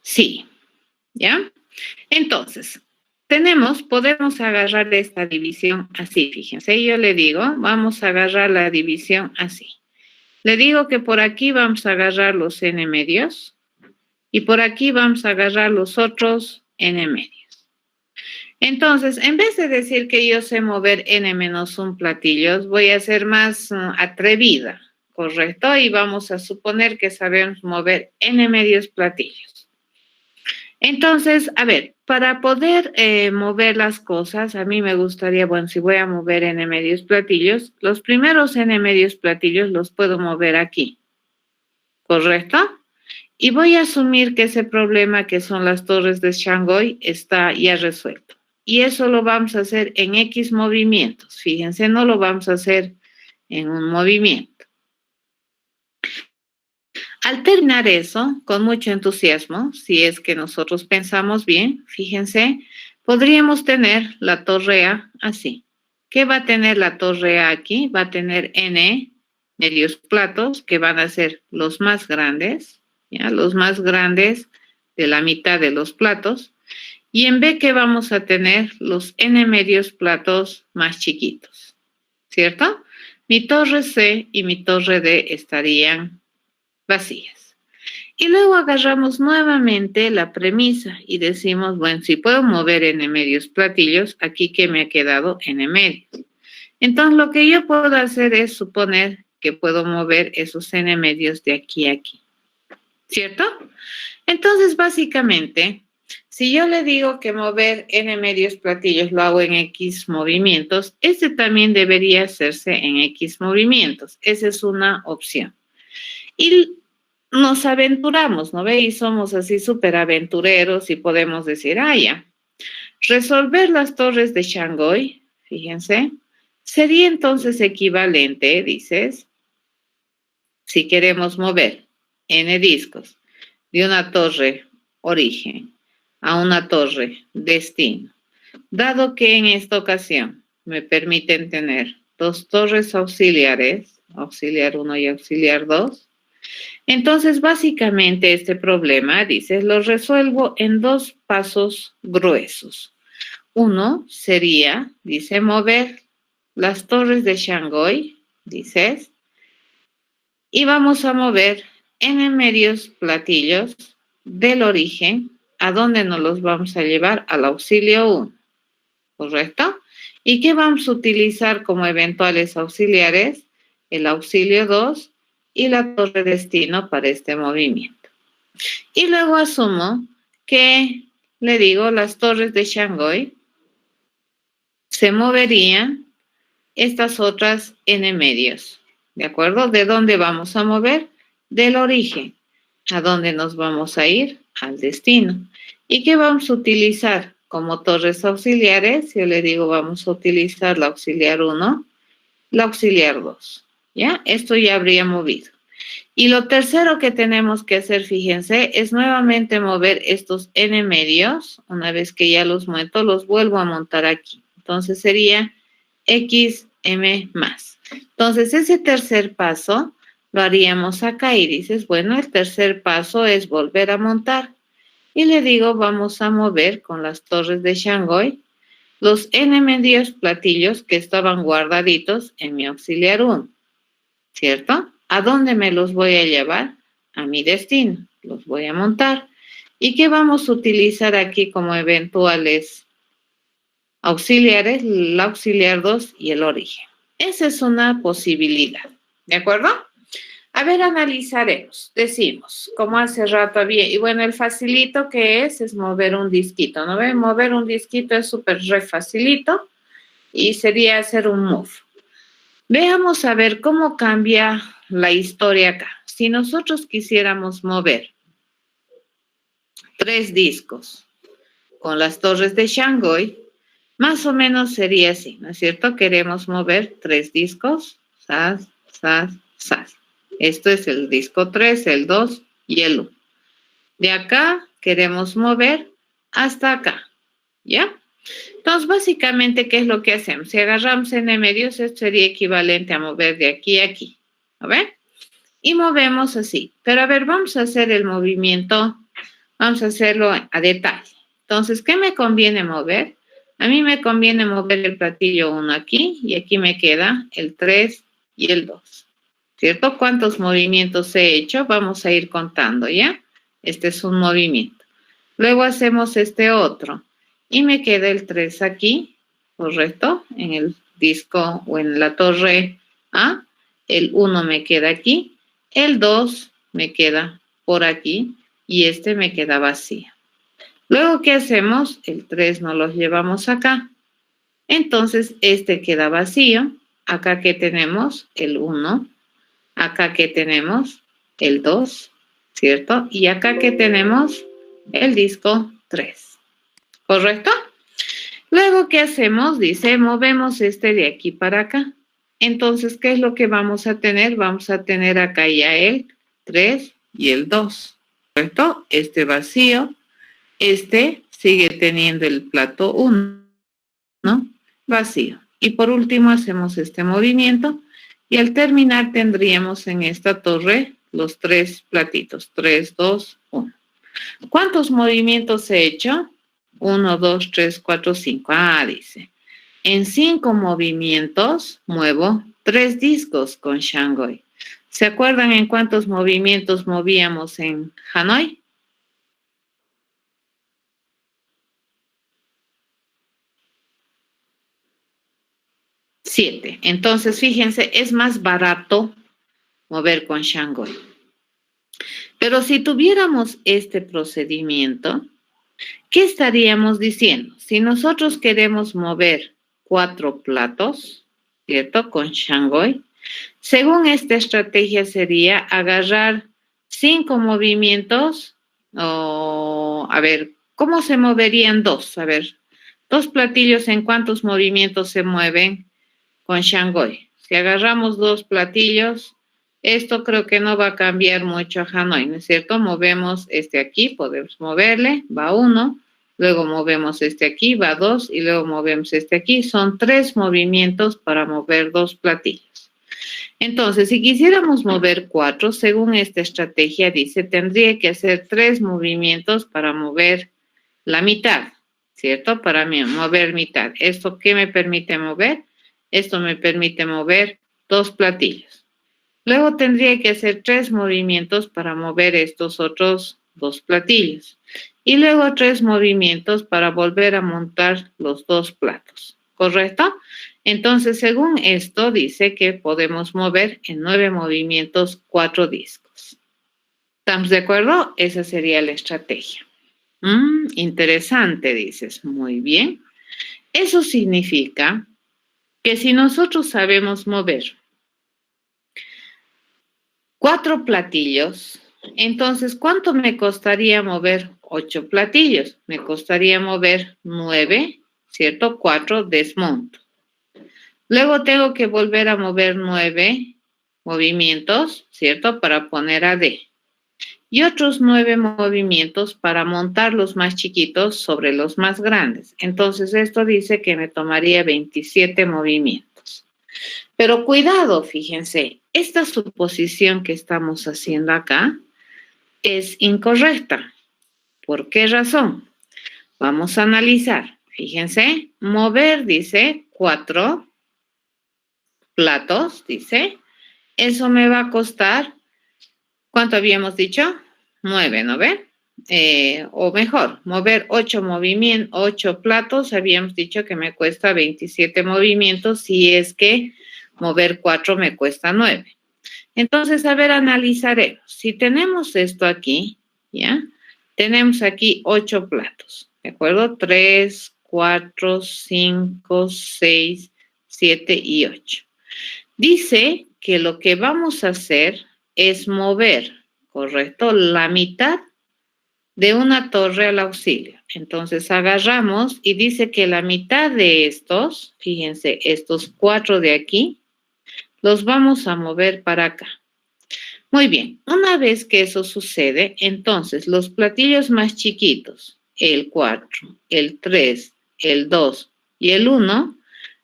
Sí, ¿ya? Entonces, podemos agarrar esta división así, fíjense, yo le digo, vamos a agarrar la división así. Le digo que por aquí vamos a agarrar los N medios y por aquí vamos a agarrar los otros N medios. Entonces, en vez de decir que yo sé mover N-1 platillos, voy a ser más atrevida, ¿correcto? Y vamos a suponer que sabemos mover N medios platillos. Entonces, a ver, para poder mover las cosas, a mí me gustaría, bueno, si voy a mover N medios platillos, los primeros N medios platillos los puedo mover aquí, ¿correcto? Y voy a asumir que ese problema que son las torres de Shanghái está ya resuelto. Y eso lo vamos a hacer en X movimientos. Fíjense, no lo vamos a hacer en un movimiento. Al terminar eso, con mucho entusiasmo, si es que nosotros pensamos bien, fíjense, podríamos tener la torre A así. ¿Qué va a tener la torre A aquí? Va a tener N medios platos, que van a ser los más grandes, ¿ya? Los más grandes de la mitad de los platos. Y en B, ¿qué vamos a tener? Los N medios platos más chiquitos, ¿cierto? Mi torre C y mi torre D estarían vacías. Y luego agarramos nuevamente la premisa y decimos, bueno, si puedo mover N medios platillos, aquí que me ha quedado N medios. Entonces, lo que yo puedo hacer es suponer que puedo mover esos N medios de aquí a aquí, ¿cierto? Entonces, básicamente, si yo le digo que mover N medios platillos lo hago en X movimientos, ese también debería hacerse en X movimientos. Esa es una opción. Y nos aventuramos, ¿no ve? Y somos así súper aventureros y podemos decir, ya, resolver las torres de Shanghái, fíjense, sería entonces equivalente, dices, si queremos mover N discos de una torre origen a una torre destino, dado que en esta ocasión me permiten tener dos torres auxiliares, auxiliar 1 y auxiliar 2, entonces básicamente este problema, dices, lo resuelvo en dos pasos gruesos. Uno sería, dice, mover las torres de Shanghái, dices, y vamos a mover N medios platillos del origen, ¿a dónde nos los vamos a llevar? Al auxilio 1, ¿correcto? ¿Y qué vamos a utilizar como eventuales auxiliares? El auxilio 2 y la torre destino para este movimiento. Y luego asumo que, le digo, las torres de Shanghái se moverían estas otras N medios, ¿de acuerdo? ¿De dónde vamos a mover? Del origen. ¿A dónde nos vamos a ir? Al destino. ¿Y qué vamos a utilizar como torres auxiliares? Yo le digo, vamos a utilizar la auxiliar 1, la auxiliar 2, ¿ya? Esto ya habría movido. Y lo tercero que tenemos que hacer, fíjense, es nuevamente mover estos N medios. Una vez que ya los muevo, los vuelvo a montar aquí. Entonces sería XM más. Entonces ese tercer paso lo haríamos acá y dices, bueno, el tercer paso es volver a montar. Y le digo, vamos a mover con las torres de Shanghái los N medios platillos que estaban guardaditos en mi auxiliar 1, ¿cierto? ¿A dónde me los voy a llevar? A mi destino. Los voy a montar. ¿Y qué vamos a utilizar aquí como eventuales auxiliares? El auxiliar 2 y el origen. Esa es una posibilidad. ¿De acuerdo? A ver, analizaremos. Decimos, como hace rato había, y bueno, el facilito que es mover un disquito, ¿no ven? Mover un disquito es súper re facilito y sería hacer un move. Veamos a ver cómo cambia la historia acá. Si nosotros quisiéramos mover 3 discos con las torres de Shanghái, más o menos sería así, ¿no es cierto? Queremos mover 3 discos, sas, sas, sas. Esto es el disco 3, el 2 y el 1. De acá queremos mover hasta acá, ¿ya? Entonces, básicamente, ¿qué es lo que hacemos? Si agarramos N medios, esto sería equivalente a mover de aquí a aquí, ¿a ver? Y movemos así. Pero a ver, vamos a hacer el movimiento, vamos a hacerlo a detalle. Entonces, ¿qué me conviene mover? A mí me conviene mover el platillo 1 aquí y aquí me queda el 3 y el 2, ¿cierto? ¿Cuántos movimientos he hecho? Vamos a ir contando, ¿ya? Este es un movimiento. Luego hacemos este otro. Y me queda el 3 aquí, ¿correcto? En el disco o en la torre A. El 1 me queda aquí. El 2 me queda por aquí. Y este me queda vacío. Luego, ¿qué hacemos? El 3 nos los llevamos acá. Entonces, este queda vacío. Acá que tenemos el 1. Acá que tenemos el 2. ¿cierto? Y acá que tenemos el disco 3, ¿correcto? Luego, ¿qué hacemos? Dice, movemos este de aquí para acá. Entonces, ¿qué es lo que vamos a tener? Vamos a tener acá ya el 3 y el 2, ¿correcto? Este vacío, este sigue teniendo el plato 1, ¿no? Vacío. Y por último hacemos este movimiento y al terminar tendríamos en esta torre los 3 platitos, 3, 2, 1. ¿Cuántos movimientos he hecho? 1, 2, 3, 4, 5. Ah, dice. En 5 movimientos muevo 3 discos con Shanghai. ¿Se acuerdan en cuántos movimientos movíamos en Hanoi? 7. Entonces, fíjense, es más barato mover con Shanghai. Pero si tuviéramos este procedimiento, ¿qué estaríamos diciendo? Si nosotros queremos mover 4 platos, ¿cierto? Con Shanghai, según esta estrategia sería agarrar 5 movimientos, o a ver, ¿cómo se moverían 2? A ver, 2 platillos, ¿en cuántos movimientos se mueven con Shanghai? Si agarramos 2 platillos, esto creo que no va a cambiar mucho a Hanoi, ¿no es cierto? Movemos este aquí, podemos moverle, va 1, luego movemos este aquí, va 2, y luego movemos este aquí. Son 3 movimientos para mover 2 platillos. Entonces, si quisiéramos mover 4, según esta estrategia dice, tendría que hacer 3 movimientos para mover la mitad, ¿cierto? Para mover mitad. ¿Esto qué me permite mover? Esto me permite mover 2 platillos. Luego tendría que hacer 3 movimientos para mover estos otros 2 platillos. Y luego 3 movimientos para volver a montar los 2 platos, ¿correcto? Entonces, según esto, dice que podemos mover en 9 movimientos 4 discos. ¿Estamos de acuerdo? Esa sería la estrategia. Interesante, dices. Muy bien. Eso significa que si nosotros sabemos mover 4 platillos, entonces, ¿cuánto me costaría mover 8 platillos? Me costaría mover 9, ¿cierto? 4 desmonto. Luego tengo que volver a mover 9 movimientos, ¿cierto? Para poner a D. Y otros 9 movimientos para montar los más chiquitos sobre los más grandes. Entonces, esto dice que me tomaría 27 movimientos. Pero cuidado, fíjense, esta suposición que estamos haciendo acá es incorrecta. ¿Por qué razón? Vamos a analizar. Fíjense, mover dice 4 platos, dice. Eso me va a costar, ¿cuánto habíamos dicho? 9, ¿no ve? O mejor, mover 8 platos, habíamos dicho que me cuesta 27 movimientos, si es que mover 4 me cuesta 9. Entonces, a ver, analizaremos. Si tenemos esto aquí, ¿ya? Tenemos aquí 8 platos, ¿de acuerdo? 3, 4, 5, 6, 7 y 8. Dice que lo que vamos a hacer es mover, ¿correcto? La mitad de una torre al auxilio. Entonces agarramos y dice que la mitad de estos, fíjense, estos 4 de aquí, los vamos a mover para acá. Muy bien, una vez que eso sucede, entonces los platillos más chiquitos, el 4, el 3, el 2 y el 1,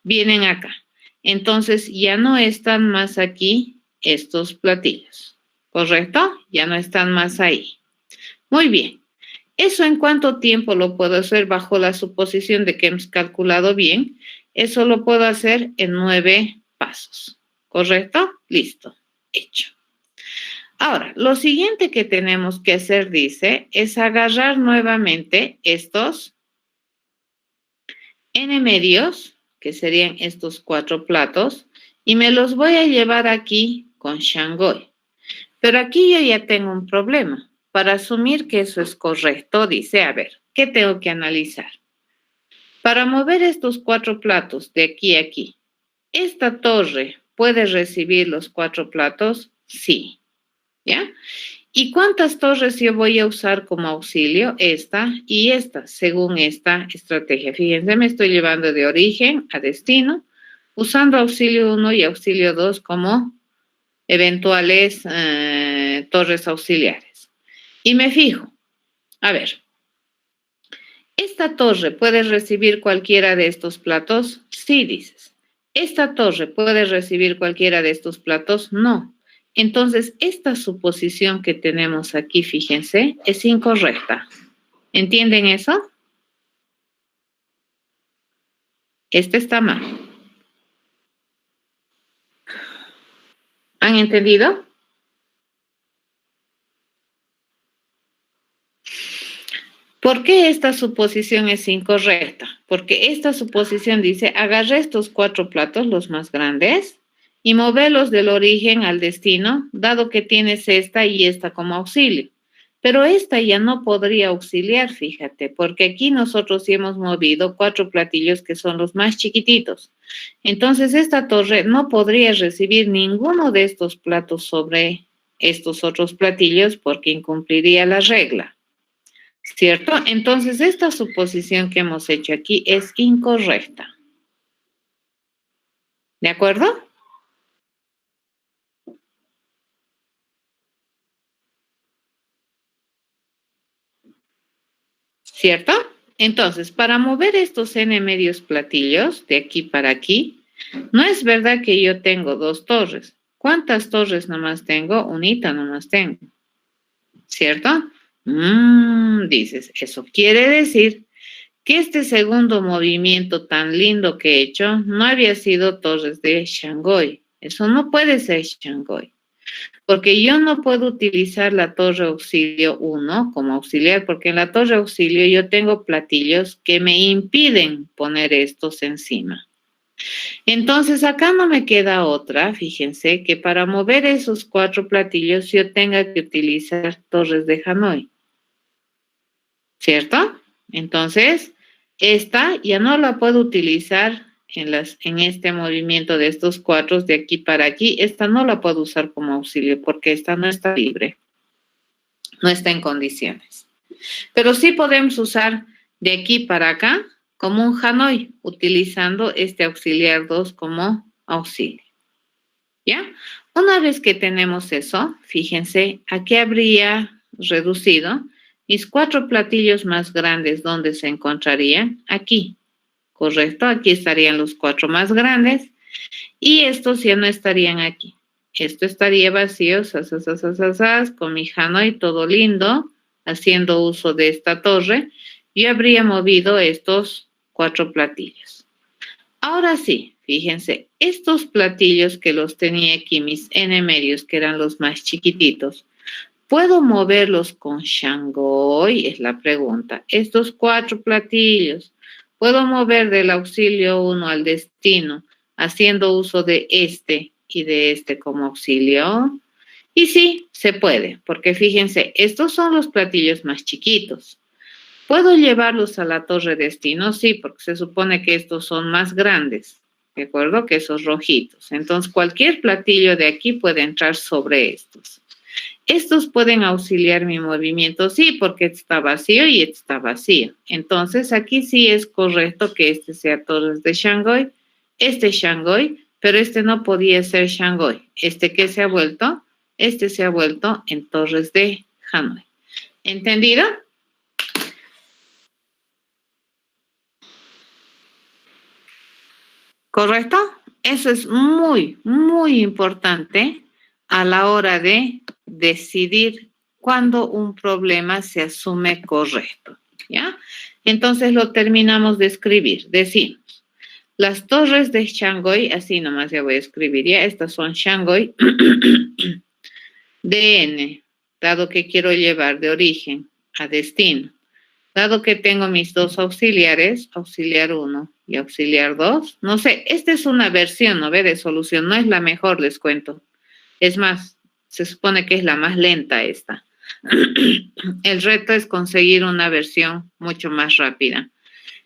vienen acá. Entonces ya no están más aquí estos platillos, ¿correcto? Ya no están más ahí. Muy bien. ¿Eso en cuánto tiempo lo puedo hacer bajo la suposición de que hemos calculado bien? Eso lo puedo hacer en 9 pasos, ¿correcto? Listo, hecho. Ahora, lo siguiente que tenemos que hacer, dice, es agarrar nuevamente estos n medios, que serían estos 4 platos, y me los voy a llevar aquí con Shanghai. Pero aquí yo ya tengo un problema. Para asumir que eso es correcto, dice, a ver, ¿qué tengo que analizar? Para mover estos 4 platos de aquí a aquí, ¿esta torre puede recibir los 4 platos? Sí. ¿Ya? ¿Y cuántas torres yo voy a usar como auxilio? Esta y esta, según esta estrategia. Fíjense, me estoy llevando de origen a destino, usando auxilio 1 y auxilio 2 como eventuales torres auxiliares. Y me fijo, a ver, ¿esta torre puede recibir cualquiera de estos platos? Sí, dices. ¿Esta torre puede recibir cualquiera de estos platos? No. Entonces, esta suposición que tenemos aquí, fíjense, es incorrecta. ¿Entienden eso? Esta está mal. ¿Han entendido? ¿Por qué esta suposición es incorrecta? Porque esta suposición dice, agarré estos 4 platos, los más grandes, y moverlos del origen al destino, dado que tienes esta y esta como auxilio. Pero esta ya no podría auxiliar, fíjate, porque aquí nosotros sí hemos movido 4 platillos que son los más chiquititos. Entonces esta torre no podría recibir ninguno de estos platos sobre estos otros platillos porque incumpliría la regla. ¿Cierto? Entonces, esta suposición que hemos hecho aquí es incorrecta. ¿De acuerdo? ¿Cierto? Entonces, para mover estos n medios platillos de aquí para aquí, no es verdad que yo tengo 2 torres. ¿Cuántas torres nomás tengo? Unita nomás tengo. ¿Cierto? Dices, eso quiere decir que este segundo movimiento tan lindo que he hecho no había sido torres de Shanghái. Eso no puede ser Shanghái, porque yo no puedo utilizar la torre auxilio 1 como auxiliar, porque en la torre auxilio yo tengo platillos que me impiden poner estos encima. Entonces acá no me queda otra, fíjense, que para mover esos 4 platillos yo tenga que utilizar torres de Hanoi. ¿Cierto? Entonces, esta ya no la puedo utilizar en este movimiento de estos 4 de aquí para aquí. Esta no la puedo usar como auxilio porque esta no está libre, no está en condiciones. Pero sí podemos usar de aquí para acá como un Hanoi, utilizando este auxiliar 2 como auxilio. ¿Ya? Una vez que tenemos eso, fíjense, aquí habría reducido mis 4 platillos más grandes, ¿dónde se encontrarían? Aquí, ¿correcto? Aquí estarían los 4 más grandes y estos ya no estarían aquí. Esto estaría vacío, con mi Hanoi todo lindo, haciendo uso de esta torre. Yo habría movido estos 4 platillos. Ahora sí, fíjense, estos platillos que los tenía aquí, mis n medios, que eran los más chiquititos, ¿puedo moverlos con Shanghái? Es la pregunta. Estos 4 platillos, ¿puedo mover del auxilio 1 al destino, haciendo uso de este y de este como auxilio? Y sí, se puede, porque fíjense, estos son los platillos más chiquitos. ¿Puedo llevarlos a la torre destino? Sí, porque se supone que estos son más grandes, ¿de acuerdo? Que esos rojitos. Entonces, cualquier platillo de aquí puede entrar sobre estos. Estos pueden auxiliar mi movimiento, sí, porque está vacío y está vacío. Entonces, aquí sí es correcto que este sea torres de Shanghái, este Shanghái, pero este no podía ser Shanghái. ¿Este qué se ha vuelto? Este se ha vuelto en torres de Hanoi. ¿Entendido? ¿Correcto? Eso es muy, muy importante a la hora de decidir cuándo un problema se asume correcto, ¿ya? Entonces lo terminamos de escribir. Decimos, las torres de Shanghái, así nomás ya voy a escribir, ya, estas son Shanghái DN, dado que quiero llevar de origen a destino. Dado que tengo mis 2 auxiliares, auxiliar 1 y auxiliar 2, no sé, esta es una versión, ¿no ve? De solución, no es la mejor, les cuento. Es más, se supone que es la más lenta esta. El reto es conseguir una versión mucho más rápida.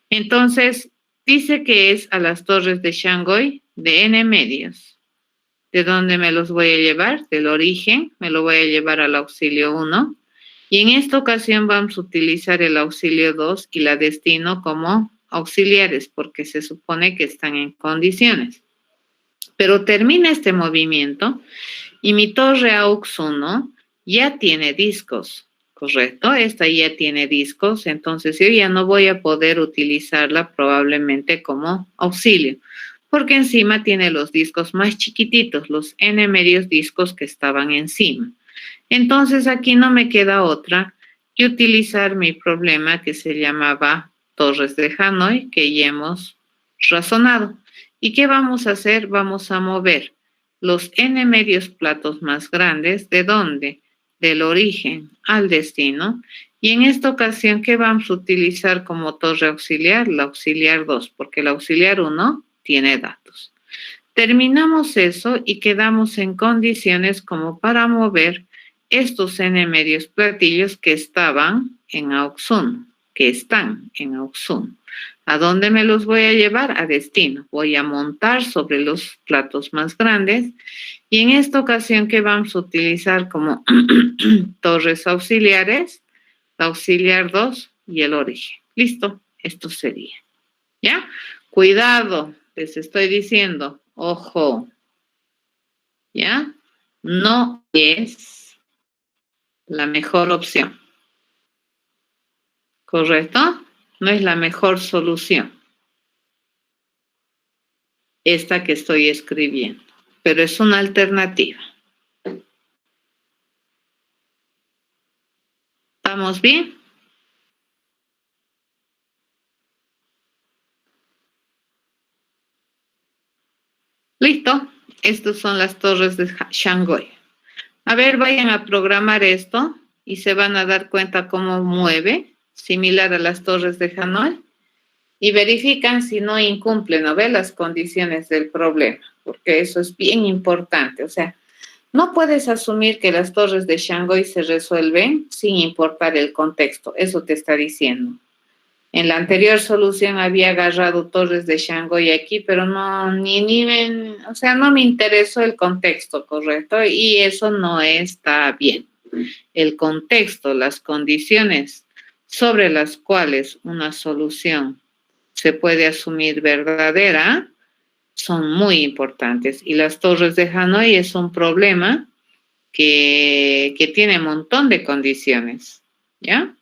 Entonces, dice que es a las torres de Shanghái de n medios. ¿De dónde me los voy a llevar? Del origen, me lo voy a llevar al auxilio 1. Y en esta ocasión vamos a utilizar el auxilio 2 y la destino como auxiliares, porque se supone que están en condiciones. Pero termina este movimiento y mi torre AUX 1 ya tiene discos, ¿correcto? Esta ya tiene discos, entonces yo ya no voy a poder utilizarla probablemente como auxilio, porque encima tiene los discos más chiquititos, los n medios discos que estaban encima. Entonces aquí no me queda otra que utilizar mi problema que se llamaba torres de Hanoi, que ya hemos razonado. ¿Y qué vamos a hacer? Vamos a mover los n medios platos más grandes, ¿de dónde? Del origen al destino. Y en esta ocasión, ¿qué vamos a utilizar como torre auxiliar? La auxiliar 2, porque la auxiliar 1 tiene datos. Terminamos eso y quedamos en condiciones como para mover estos n medios platillos que estaban en AUX 1, que están en AUX 1. ¿A dónde me los voy a llevar? A destino. Voy a montar sobre los platos más grandes y en esta ocasión que vamos a utilizar como torres auxiliares, la auxiliar 2 y el origen. Listo, esto sería. ¿Ya? Cuidado, les estoy diciendo, ojo, ¿ya? No es la mejor opción, ¿correcto? No es la mejor solución esta que estoy escribiendo, pero es una alternativa. ¿Estamos bien? Listo, estas son las torres de Shanghái. A ver, vayan a programar esto y se van a dar cuenta cómo mueve, similar a las torres de Hanoi, y verifican si no incumplen, ¿no ve? Las condiciones del problema, porque eso es bien importante. O sea, no puedes asumir que las torres de Shanghái se resuelven sin importar el contexto, eso te está diciendo. En la anterior solución había agarrado torres de Shanghái aquí, pero no, o sea, no me interesó el contexto, ¿correcto? Y eso no está bien. El contexto, las condiciones sobre las cuales una solución se puede asumir verdadera son muy importantes. Y las torres de Hanoi es un problema que tiene un montón de condiciones, ¿ya?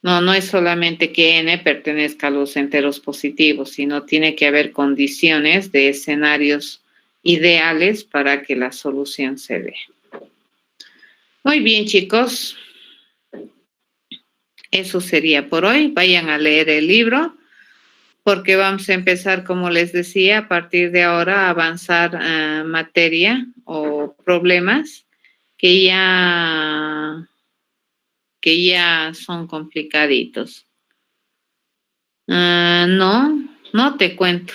No es solamente que n pertenezca a los enteros positivos, sino tiene que haber condiciones de escenarios ideales para que la solución se dé. Muy bien, chicos. Eso sería por hoy. Vayan a leer el libro, porque vamos a empezar, como les decía, a partir de ahora a avanzar materia o problemas que ya son complicaditos. No te cuento.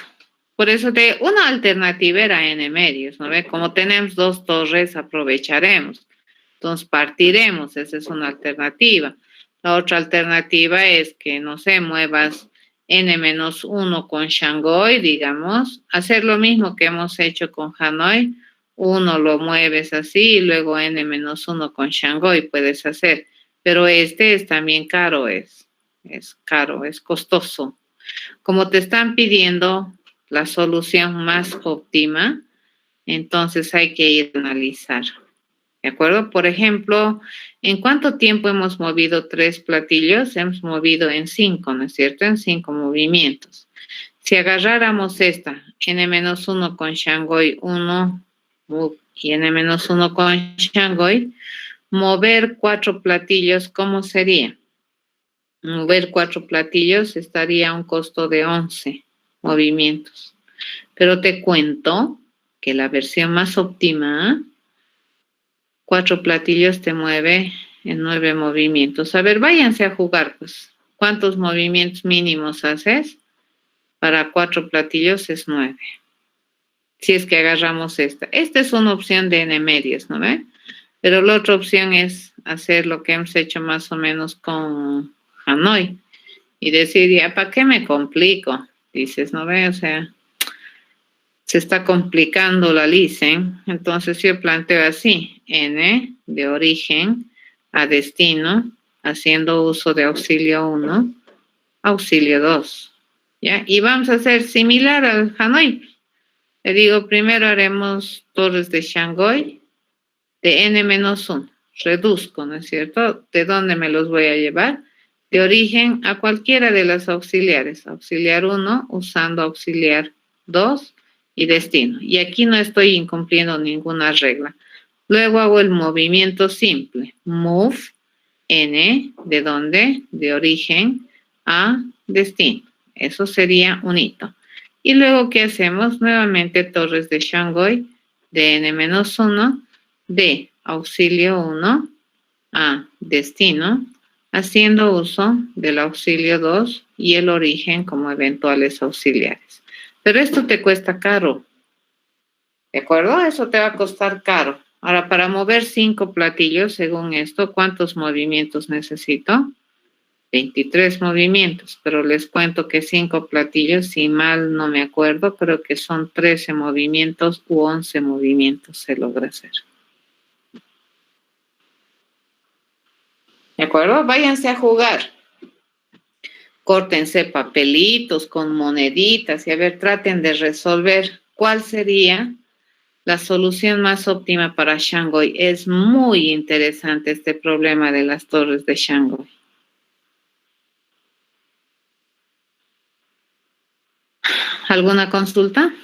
Por eso una alternativa era n medios, ¿no ve? Como tenemos dos torres, aprovecharemos. Entonces partiremos, esa es una alternativa. La otra alternativa es que, no sé, muevas n-1 con Shanghái, digamos, hacer lo mismo que hemos hecho con Hanoi. Uno lo mueves así y luego n-1 con Shanghái puedes hacer. Pero este es también caro, es caro, es costoso. Como te están pidiendo la solución más óptima, entonces hay que ir a analizar. ¿De acuerdo? Por ejemplo, ¿en cuánto tiempo hemos movido 3 platillos? Hemos movido en 5, ¿no es cierto? En 5 movimientos. Si agarráramos esta, n-1 con Shanghái 1 y n-1 con Shanghái, mover 4 platillos, ¿cómo sería? Mover 4 platillos estaría a un costo de 11 movimientos. Pero te cuento que la versión más óptima, 4 platillos te mueve en 9 movimientos. A ver, váyanse a jugar, pues. ¿Cuántos movimientos mínimos haces? Para 4 platillos es 9. Si es que agarramos esta. Esta es una opción de n medios, ¿no ve? Pero la otra opción es hacer lo que hemos hecho más o menos con Hanoi y decir, ya, ¿para qué me complico? Dices, ¿no ve? O sea, Se está complicando la listen, entonces yo planteo así, N de origen a destino, haciendo uso de auxilio 1, auxilio 2, ¿ya? Y vamos a hacer similar al Hanoi. Le digo, primero haremos torres de Shanghái de N-1. Reduzco, ¿no es cierto? ¿De dónde me los voy a llevar? De origen a cualquiera de las auxiliares. Auxiliar 1 usando auxiliar 2 y destino. Y aquí no estoy incumpliendo ninguna regla. Luego hago el movimiento simple. Move N, ¿de dónde? De origen a destino. Eso sería un hito. Y luego, ¿qué hacemos? Nuevamente torres de Shanghái de N-1 de auxilio 1 a destino, haciendo uso del auxilio 2 y el origen como eventuales auxiliares. Pero esto te cuesta caro, ¿de acuerdo? Eso te va a costar caro. Ahora, para mover 5 platillos, según esto, ¿cuántos movimientos necesito? 23 movimientos, pero les cuento que 5 platillos, si mal no me acuerdo, creo que son 13 movimientos u 11 movimientos se logra hacer. ¿De acuerdo? Váyanse a jugar. Córtense papelitos con moneditas y a ver, traten de resolver cuál sería la solución más óptima para Shanghái. Es muy interesante este problema de las torres de Shanghái. ¿Alguna consulta?